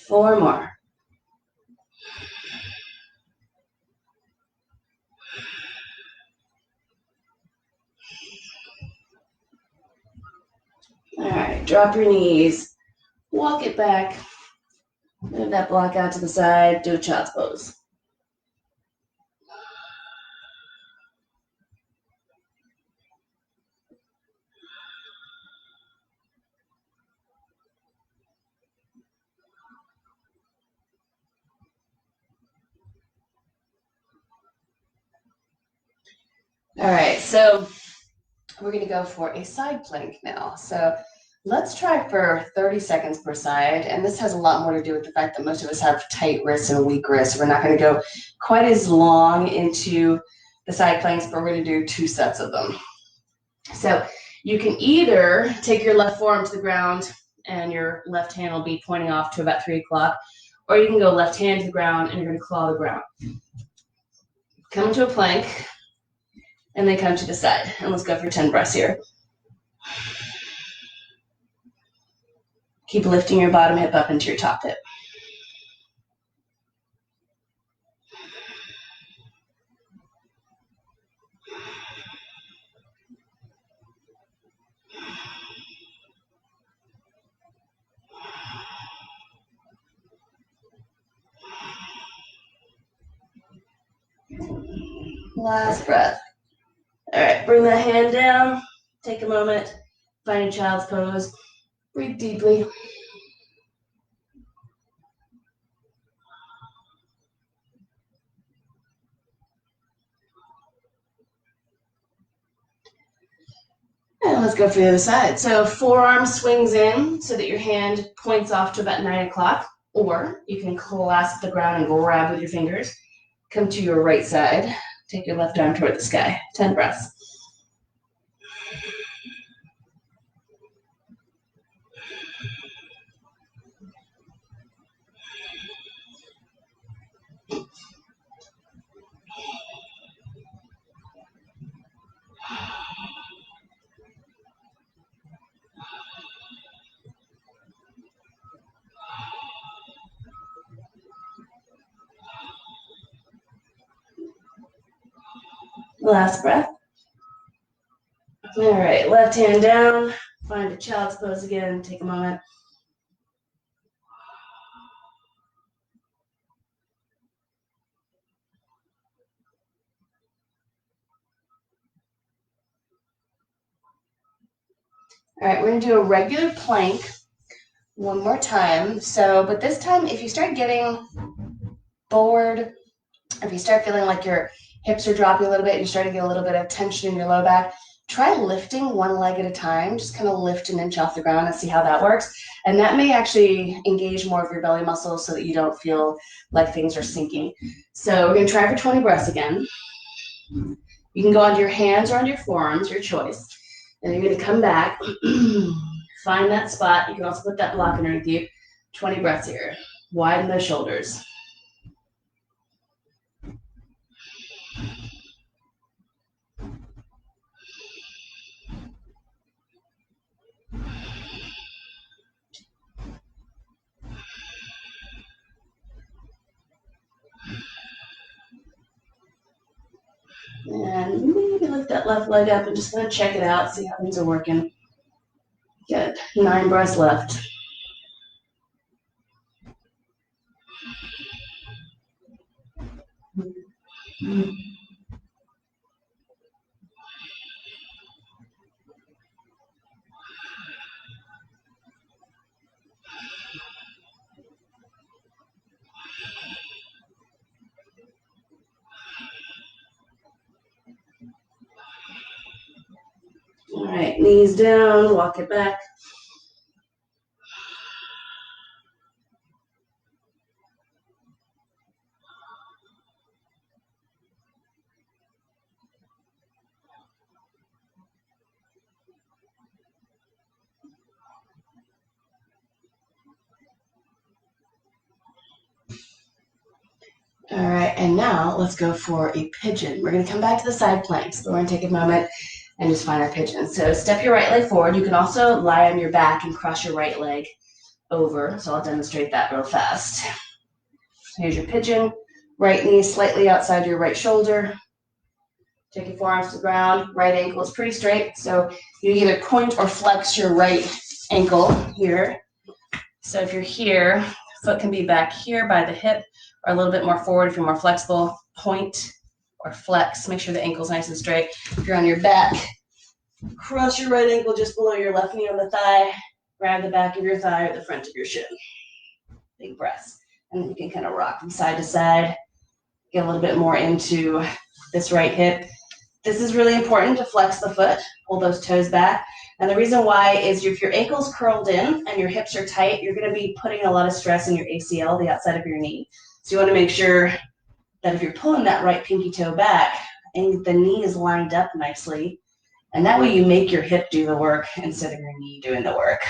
Four more. All right, drop your knees, walk it back, move that block out to the side, do a child's pose. All right, so we're gonna go for a side plank now. So let's try for 30 seconds per side. And this has a lot more to do with the fact that most of us have tight wrists and weak wrists. We're not gonna go quite as long into the side planks, but we're gonna do 2 sets of them. So you can either take your left forearm to the ground and your left hand will be pointing off to about 3 o'clock, or you can go left hand to the ground and you're gonna claw the ground. Come into a plank, and then come to the side. And let's go for 10 breaths here. Keep lifting your bottom hip up into your top hip. Last breath. All right, bring that hand down. Take a moment, find a child's pose. Breathe deeply. And let's go for the other side. So forearm swings in so that your hand points off to about 9 o'clock, or you can clasp the ground and grab with your fingers. Come to your right side. Take your left arm toward the sky. 10 breaths. Last breath. All right, left hand down. Find a child's pose again. Take a moment. All right, we're gonna do a regular plank one more time. So, but this time, if you start getting bored, if you start feeling like your hips are dropping a little bit, you start to get a little bit of tension in your low back, try lifting one leg at a time. Just kind of lift an inch off the ground and see how that works. And that may actually engage more of your belly muscles so that you don't feel like things are sinking. So we're gonna try for 20 breaths again. You can go onto your hands or onto your forearms, your choice. And you're gonna come back, find that spot. You can also put that block underneath you. 20 breaths here. Widen those shoulders. And maybe lift that left leg up and just kind of check it out, see how things are working. Good. 9 breaths left. All right, knees down, walk it back. All right, and now let's go for a pigeon. We're gonna come back to the side planks, but we're gonna take a moment and just find our pigeon. So step your right leg forward. You can also lie on your back and cross your right leg over. So I'll demonstrate that real fast. Here's your pigeon. Right knee slightly outside your right shoulder. Take your forearms to the ground. Right ankle is pretty straight. So you either point or flex your right ankle here. So if you're here, foot can be back here by the hip or a little bit more forward if you're more flexible. Point or flex. Make sure the ankle's nice and straight. If you're on your back, cross your right ankle just below your left knee on the thigh. Grab the back of your thigh or the front of your shin. Big breaths. And then you can kind of rock from side to side. Get a little bit more into this right hip. This is really important to flex the foot, pull those toes back. And the reason why is if your ankle's curled in and your hips are tight, you're going to be putting a lot of stress in your ACL, the outside of your knee. So you want to make sure that if you're pulling that right pinky toe back, and the knee is lined up nicely, and that way you make your hip do the work instead of your knee doing the work.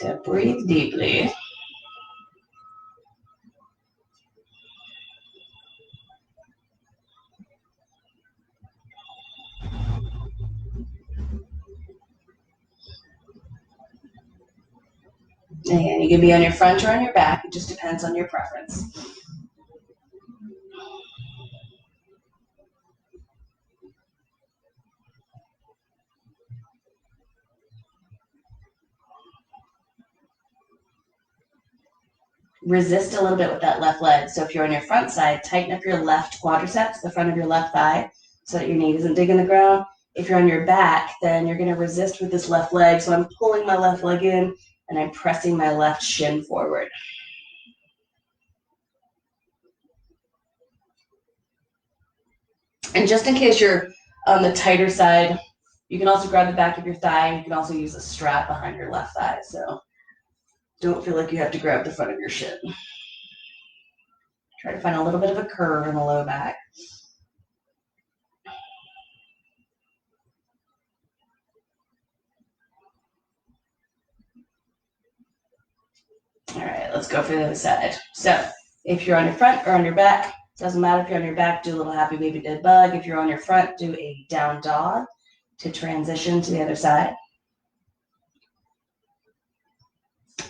So breathe deeply. And you can be on your front or on your back. It just depends on your preference. Resist a little bit with that left leg. So if you're on your front side, tighten up your left quadriceps, the front of your left thigh, so that your knee doesn't dig in the ground. If you're on your back, then you're going to resist with this left leg. So I'm pulling my left leg in and I'm pressing my left shin forward. And just in case you're on the tighter side, you can also grab the back of your thigh. You can also use a strap behind your left thigh. So don't feel like you have to grab the front of your shin. Try to find a little bit of a curve in the low back. All right, let's go for the other side. So if you're on your front or on your back, doesn't matter if you're on your back, do a little happy baby dead bug. If you're on your front, do a down dog to transition to the other side.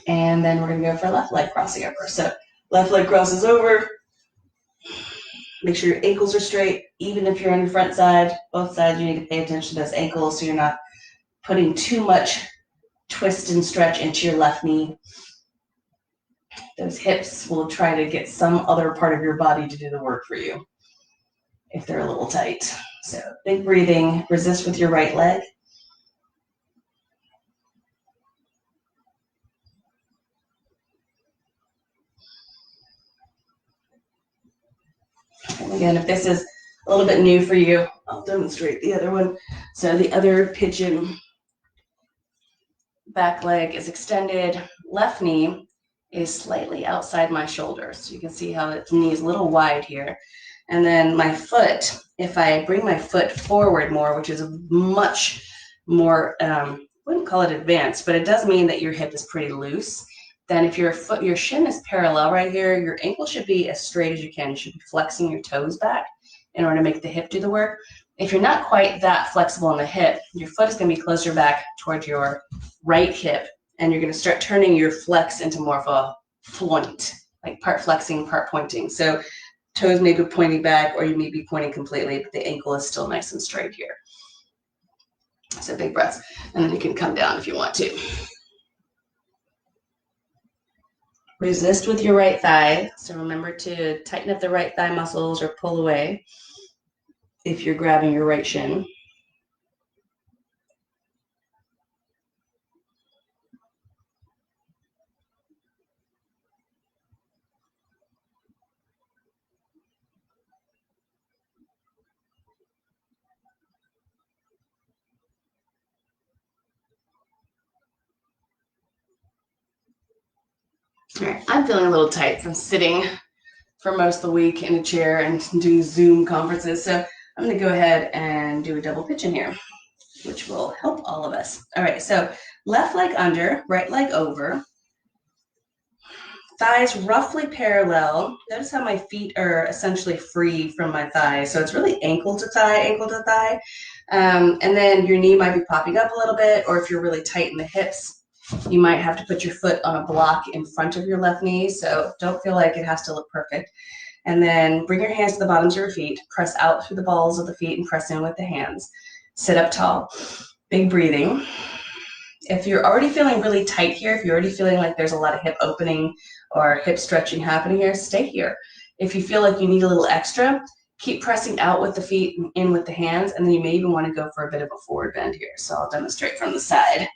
And then we're gonna go for left leg crossing over. So left leg crosses over. Make sure your ankles are straight, even if you're on your front side. Both sides, you need to pay attention to those ankles so you're not putting too much twist and stretch into your left knee. Those hips will try to get some other part of your body to do the work for you if they're a little tight. So big breathing, resist with your right leg. And again, if this is a little bit new for you, I'll demonstrate the other one. So the other pigeon, back leg is extended, left knee is slightly outside my shoulder. So you can see how the knee is a little wide here. And then my foot, if I bring my foot forward more, which is much more, wouldn't call it advanced, but it does mean that your hip is pretty loose. Then if your shin is parallel right here, your ankle should be as straight as you can. You should be flexing your toes back in order to make the hip do the work. If you're not quite that flexible in the hip, your foot is going to be closer back towards your right hip, and you're going to start turning your flex into more of a point, like part flexing, part pointing. So toes may be pointing back, or you may be pointing completely, but the ankle is still nice and straight here. So big breaths, and then you can come down if you want to. Resist with your right thigh. So remember to tighten up the right thigh muscles or pull away if you're grabbing your right shin. All right, I'm feeling a little tight from sitting for most of the week in a chair and doing Zoom conferences. So I'm going to go ahead and do a double pigeon here, which will help all of us. All right, so left leg under, right leg over. Thighs roughly parallel. Notice how my feet are essentially free from my thighs. So it's really ankle to thigh, ankle to thigh. And then your knee might be popping up a little bit, or if you're really tight in the hips, you might have to put your foot on a block in front of your left knee. So don't feel like it has to look perfect. And then bring your hands to the bottoms of your feet, press out through the balls of the feet and press in with the hands. Sit up tall. Big breathing. If you're already feeling really tight here, if you're already feeling like there's a lot of hip opening or hip stretching happening here, stay here. If you feel like you need a little extra, keep pressing out with the feet and in with the hands, and then you may even want to go for a bit of a forward bend here. So I'll demonstrate from the side.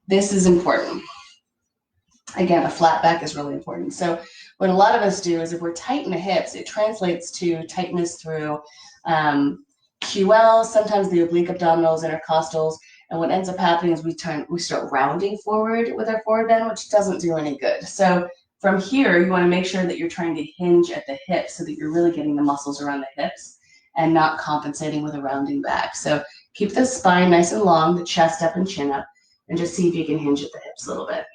This is important. Again, a flat back is really important. So what a lot of us do is if we're tight in the hips, it translates to tightness through QL, sometimes the oblique abdominals, intercostals, and what ends up happening is we start rounding forward with our forward bend, which doesn't do any good. So from here, you want to make sure that you're trying to hinge at the hips so that you're really getting the muscles around the hips and not compensating with a rounding back. So keep the spine nice and long, the chest up and chin up, and just see if you can hinge at the hips a little bit.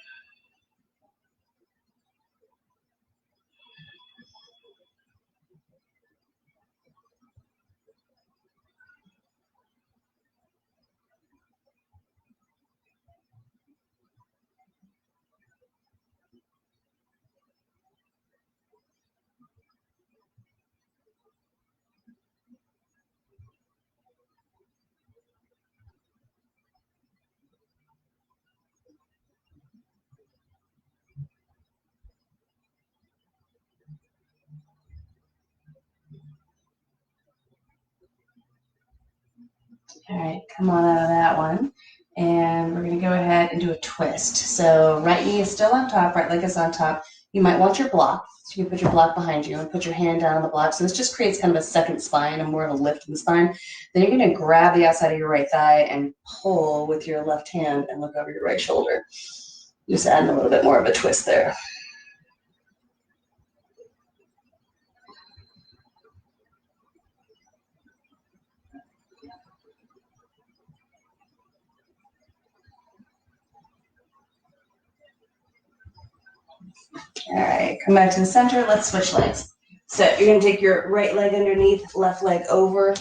All right, come on out of that one. And we're going to go ahead and do a twist. So right knee is still on top, right leg is on top. You might want your block. So you can put your block behind you and put your hand down on the block. So this just creates kind of a second spine and more of a lift in the spine. Then you're going to grab the outside of your right thigh and pull with your left hand and look over your right shoulder. Just adding a little bit more of a twist there. All right, come back to the center. Let's switch legs. So you're going to take your right leg underneath, left leg over.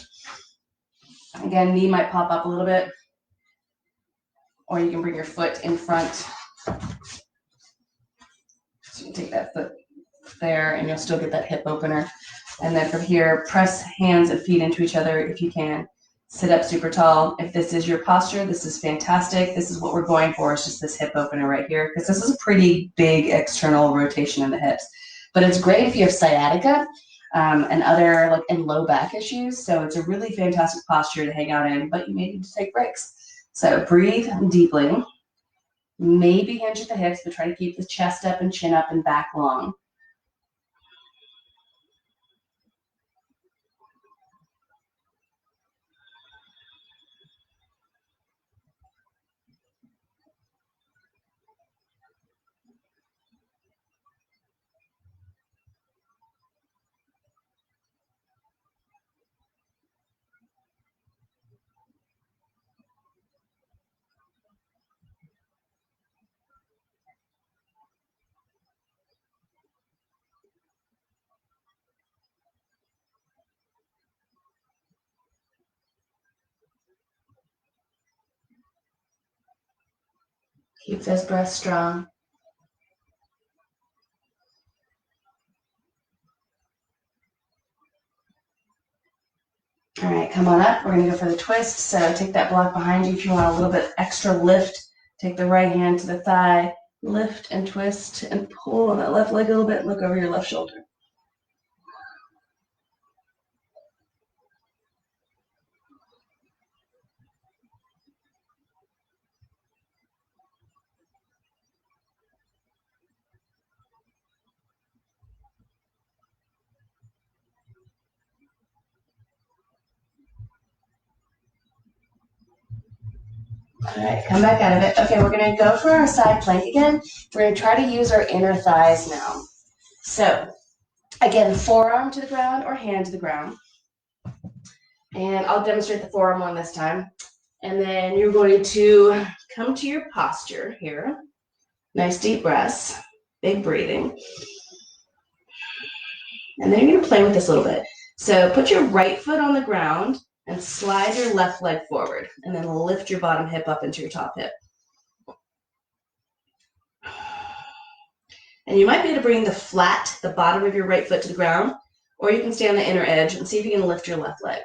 Again, knee might pop up a little bit. Or you can bring your foot in front. So you can take that foot there and you'll still get that hip opener. And then from here, press hands and feet into each other if you can. Sit up super tall. If this is your posture, this is fantastic. This is what we're going for. It's just this hip opener right here, because this is a pretty big external rotation in the hips. But it's great if you have sciatica and other and low back issues. So it's a really fantastic posture to hang out in, but you may need to take breaks. So breathe deeply. Maybe hinge at the hips, but try to keep the chest up and chin up and back long. Keep those breaths strong. All right, come on up. We're gonna go for the twist. So take that block behind you if you want a little bit extra lift. Take the right hand to the thigh, lift and twist and pull on that left leg a little bit. Look over your left shoulder. All right, come back out of it. Okay, we're gonna go for our side plank again. We're gonna try to use our inner thighs now. So again, forearm to the ground or hand to the ground. And I'll demonstrate the forearm one this time. And then you're going to come to your posture here. Nice deep breaths, big breathing. And then you're going to play with this a little bit. So put your right foot on the ground and slide your left leg forward. And then lift your bottom hip up into your top hip. And you might be able to bring the bottom of your right foot to the ground, or you can stay on the inner edge and see if you can lift your left leg.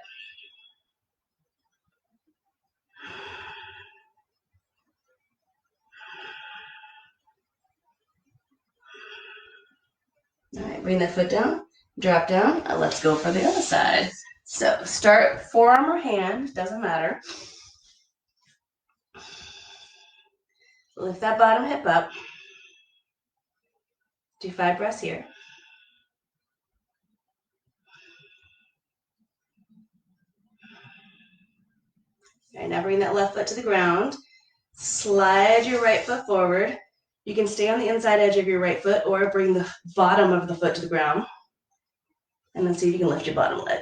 All right, bring that foot down, drop down. Let's go for the other side. So start forearm or hand, doesn't matter. Lift that bottom hip up. Do 5 breaths here. All right, now bring that left foot to the ground. Slide your right foot forward. You can stay on the inside edge of your right foot or bring the bottom of the foot to the ground. And then see if you can lift your bottom leg.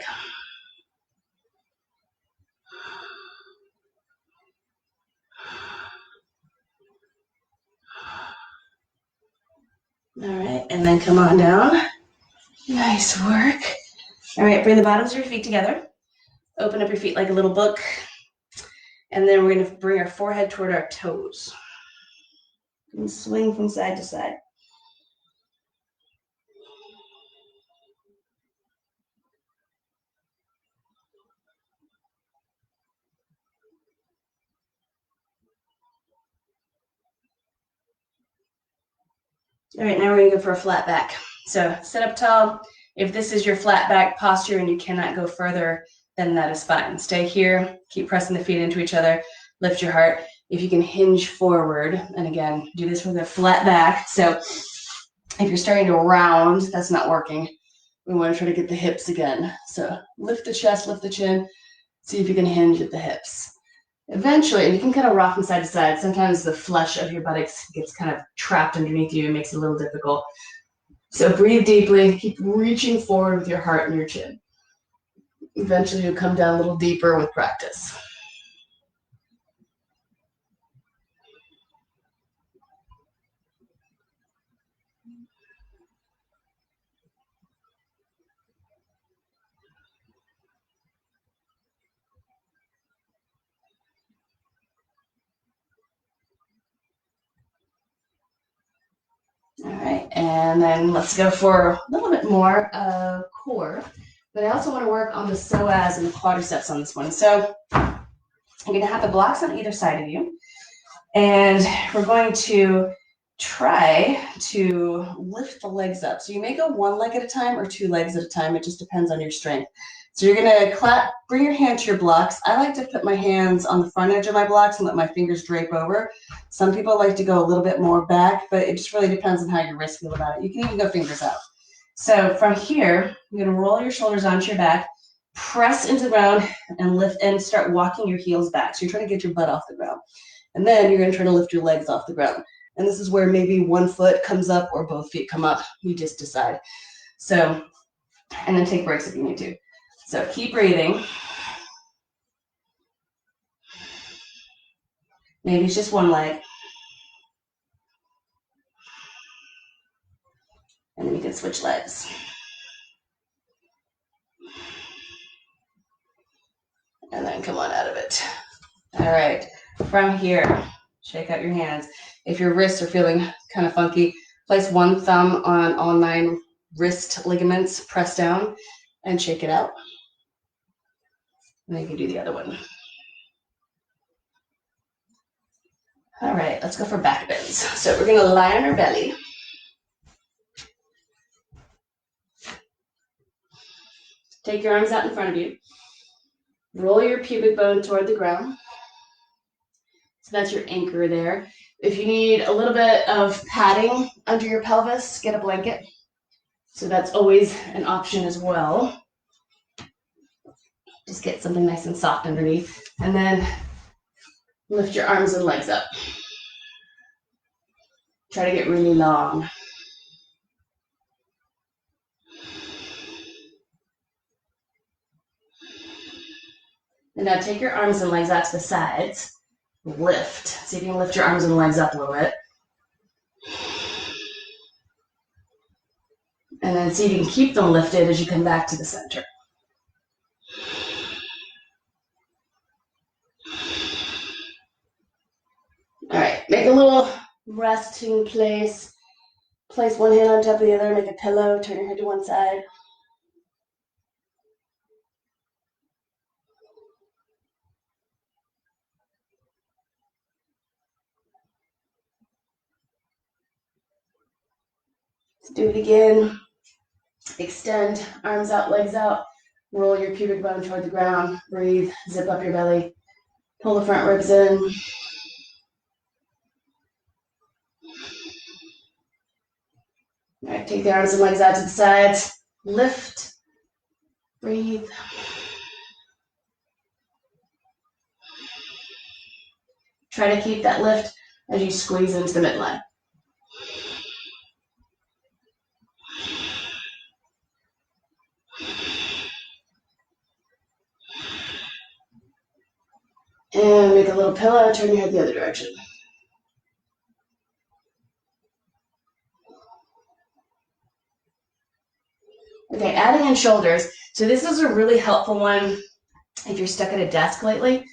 All right, and then come on down. Nice work. All right, bring the bottoms of your feet together. Open up your feet like a little book. And then we're going to bring our forehead toward our toes. And swing from side to side. All right, now we're going to go for a flat back. So sit up tall. If this is your flat back posture and you cannot go further, then that is fine. Stay here. Keep pressing the feet into each other. Lift your heart. If you can hinge forward, and again, do this with a flat back. So if you're starting to round, that's not working. We want to try to get the hips again. So lift the chest, lift the chin. See if you can hinge at the hips. Eventually, and you can kind of rock from side to side. Sometimes the flesh of your buttocks gets kind of trapped underneath you and makes it a little difficult. So breathe deeply. Keep reaching forward with your heart and your chin. Eventually, you'll come down a little deeper with practice. All right. And then let's go for a little bit more of core. But I also want to work on the psoas and the quadriceps on this one. So I'm going to have the blocks on either side of you. And we're going to try to lift the legs up. So you may go one leg at a time or two legs at a time. It just depends on your strength. So you're going to bring your hand to your blocks. I like to put my hands on the front edge of my blocks and let my fingers drape over. Some people like to go a little bit more back, but it just really depends on how your wrists feel about it. You can even go fingers out. So from here, you're going to roll your shoulders onto your back, press into the ground, and lift and start walking your heels back. So you're trying to get your butt off the ground. And then you're going to try to lift your legs off the ground. And this is where maybe one foot comes up or both feet come up. You just decide. So, and then take breaks if you need to. So keep breathing. Maybe it's just one leg. And then you can switch legs. And then come on out of it. All right. From here, shake out your hands. If your wrists are feeling kind of funky, place one thumb on all 9 wrist ligaments, press down, and shake it out. And then you can do the other one. All right, let's go for back bends. So we're gonna lie on our belly. Take your arms out in front of you. Roll your pubic bone toward the ground. So that's your anchor there. If you need a little bit of padding under your pelvis, get a blanket. So that's always an option as well. Just get something nice and soft underneath. And then lift your arms and legs up. Try to get really long. And now take your arms and legs out to the sides. Lift. See if you can lift your arms and legs up a little bit. And then see if you can keep them lifted as you come back to the center. All right, make a little resting place. Place one hand on top of the other, make a pillow, turn your head to one side. Let's do it again. Extend, arms out, legs out. Roll your pubic bone toward the ground. Breathe, zip up your belly. Pull the front ribs in. All right, take the arms and legs out to the sides. Lift, breathe. Try to keep that lift as you squeeze into the midline. And make a little pillow, turn your head the other direction. Okay, adding in shoulders. So this is a really helpful one if you're stuck at a desk lately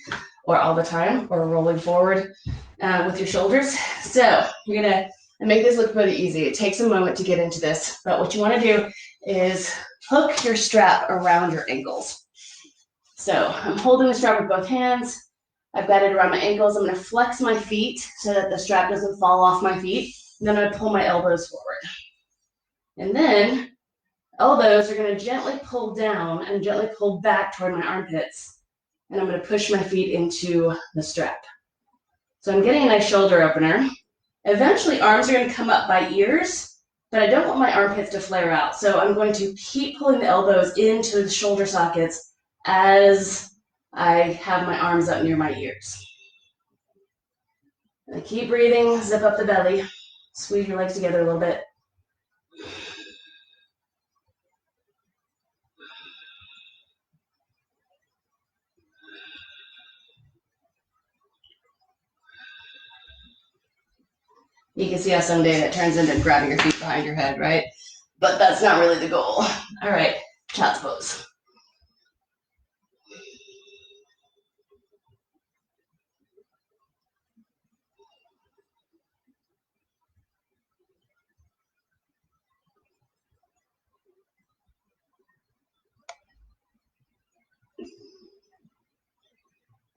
or all the time or rolling forward with your shoulders. So you're gonna make this look pretty easy. It takes a moment to get into this, but what you wanna do is hook your strap around your ankles. So I'm holding the strap with both hands. I've got it around my ankles. I'm gonna flex my feet so that the strap doesn't fall off my feet. And then I'm gonna pull my elbows forward. And then elbows are going to gently pull down and gently pull back toward my armpits. And I'm going to push my feet into the strap. So I'm getting a nice shoulder opener. Eventually, arms are going to come up by ears, but I don't want my armpits to flare out. So I'm going to keep pulling the elbows into the shoulder sockets as I have my arms up near my ears. And keep breathing, zip up the belly, squeeze your legs together a little bit. You can see how someday that turns into grabbing your feet behind your head, right? But that's not really the goal. All right, child's pose.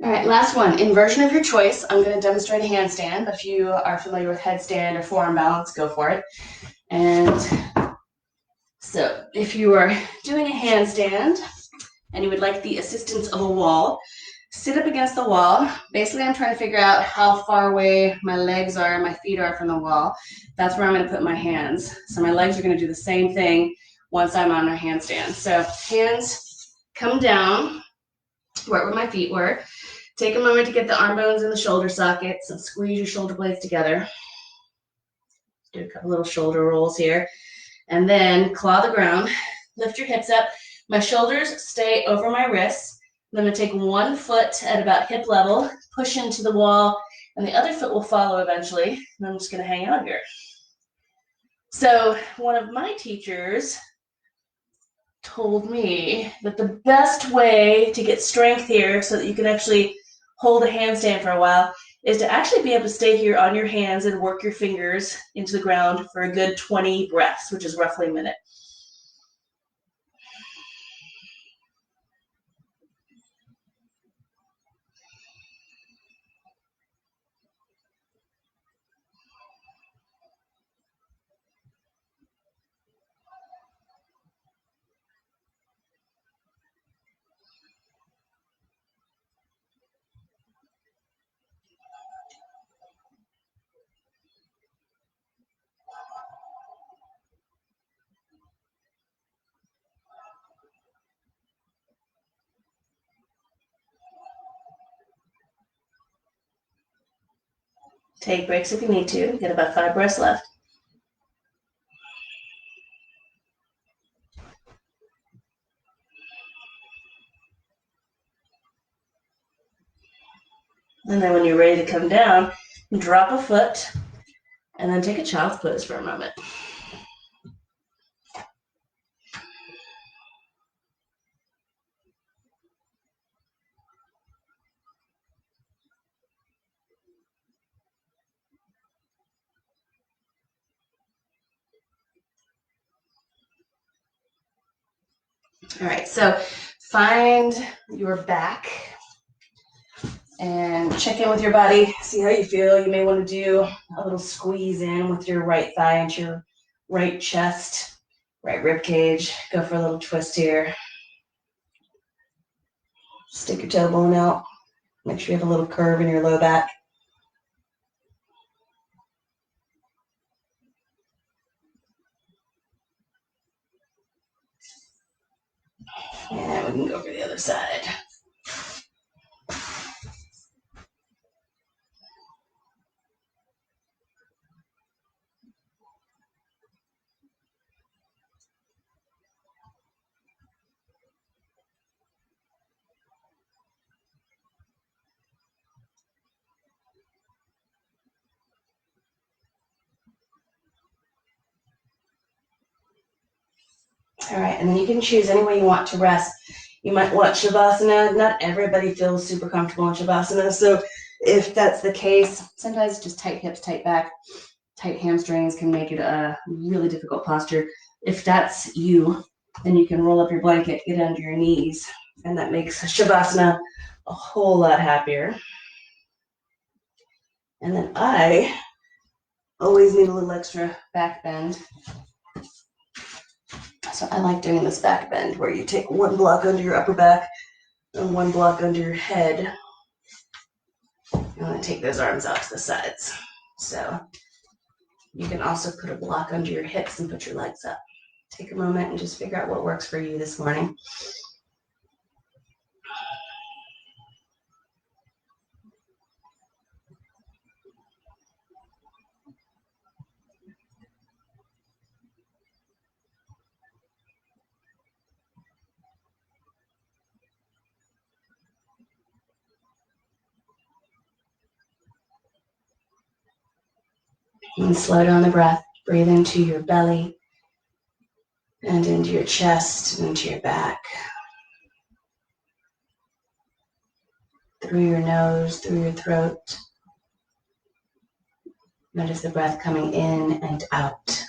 All right, last one. Inversion of your choice. I'm going to demonstrate a handstand, but if you are familiar with headstand or forearm balance, go for it. And so if you are doing a handstand and you would like the assistance of a wall, sit up against the wall. Basically, I'm trying to figure out how far away my legs are, my feet are from the wall. That's where I'm going to put my hands. So my legs are going to do the same thing once I'm on a handstand. So hands come down right where my feet were. Take a moment to get the arm bones in the shoulder sockets and squeeze your shoulder blades together. Do a couple little shoulder rolls here. And then claw the ground. Lift your hips up. My shoulders stay over my wrists. I'm going to take one foot at about hip level, push into the wall, and the other foot will follow eventually. And I'm just going to hang out here. So one of my teachers told me that the best way to get strength here so that you can actually hold a handstand for a while is to actually be able to stay here on your hands and work your fingers into the ground for a good 20 breaths, which is roughly a minute. Take breaks if you need to. Get about 5 breaths left. And then when you're ready to come down, drop a foot and then take a child's pose for a moment. All right, so find your back and check in with your body. See how you feel. You may want to do a little squeeze in with your right thigh into your right chest, right rib cage. Go for a little twist here. Stick your tailbone out. Make sure you have a little curve in your low back. And we can go for the other side. All right, and then you can choose any way you want to rest. You might want Shavasana. Not everybody feels super comfortable in Shavasana, so if that's the case, sometimes just tight hips, tight back, tight hamstrings can make it a really difficult posture. If that's you, then you can roll up your blanket, get under your knees, and that makes Shavasana a whole lot happier. And then I always need a little extra back bend. So I like doing this back bend where you take one block under your upper back and one block under your head. And then take those arms out to the sides. So you can also put a block under your hips and put your legs up. Take a moment and just figure out what works for you this morning. And slow down the breath. Breathe into your belly and into your chest and into your back. Through your nose, through your throat. Notice the breath coming in and out.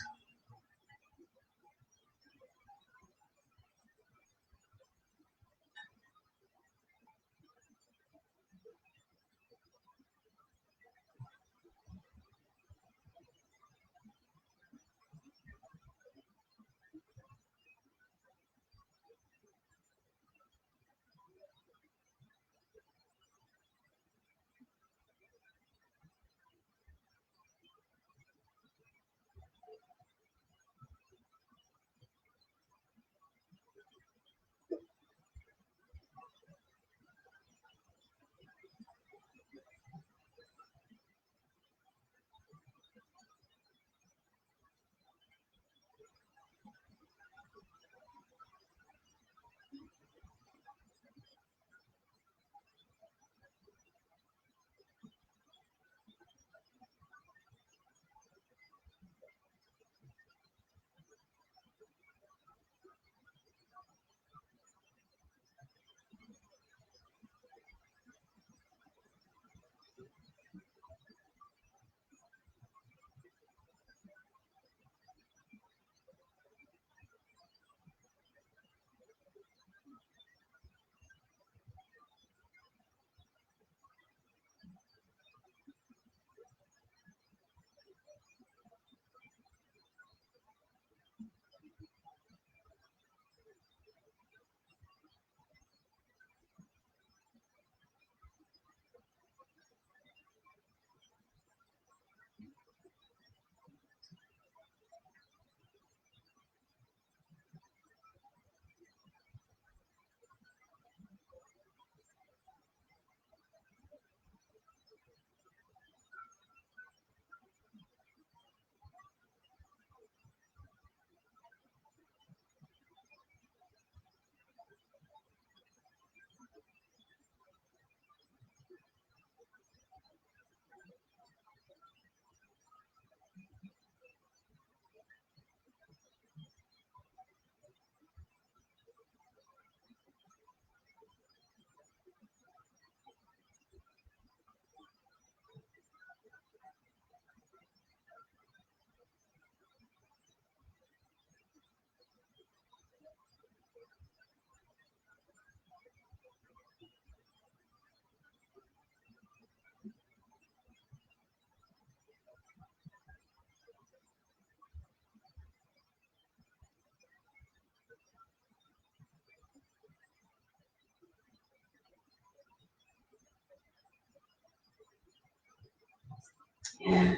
And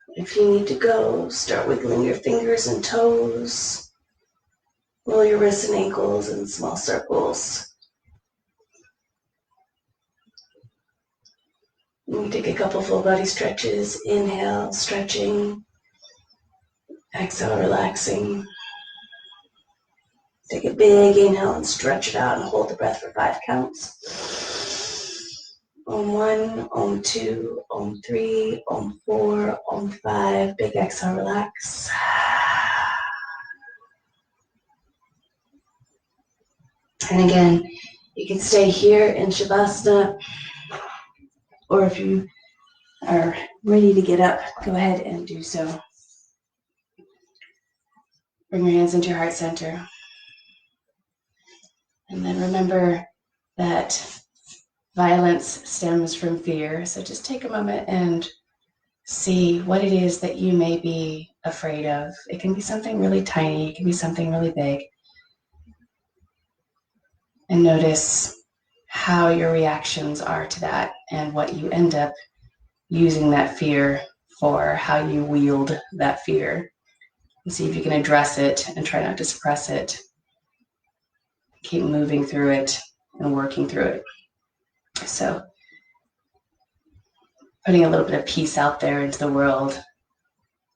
if you need to go, start wiggling your fingers and toes. Roll your wrists and ankles in small circles. You take a couple full body stretches. Inhale, stretching. Exhale, relaxing. Take a big inhale and stretch it out and hold the breath for 5 counts. Om 1, Om 2, Om 3, Om 4, Om 5. Big exhale, relax. And again, you can stay here in Shavasana, or if you are ready to get up, go ahead and do so. Bring your hands into your heart center. And then remember that violence stems from fear. So just take a moment and see what it is that you may be afraid of. It can be something really tiny. It can be something really big. And notice how your reactions are to that and what you end up using that fear for, how you wield that fear. And see if you can address it and try not to suppress it. Keep moving through it and working through it. So putting a little bit of peace out there into the world,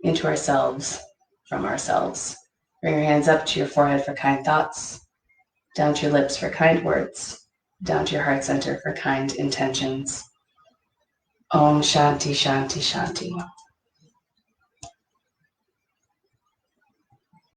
into ourselves, from ourselves. Bring your hands up to your forehead for kind thoughts, down to your lips for kind words, down to your heart center for kind intentions. Om Shanti Shanti Shanti.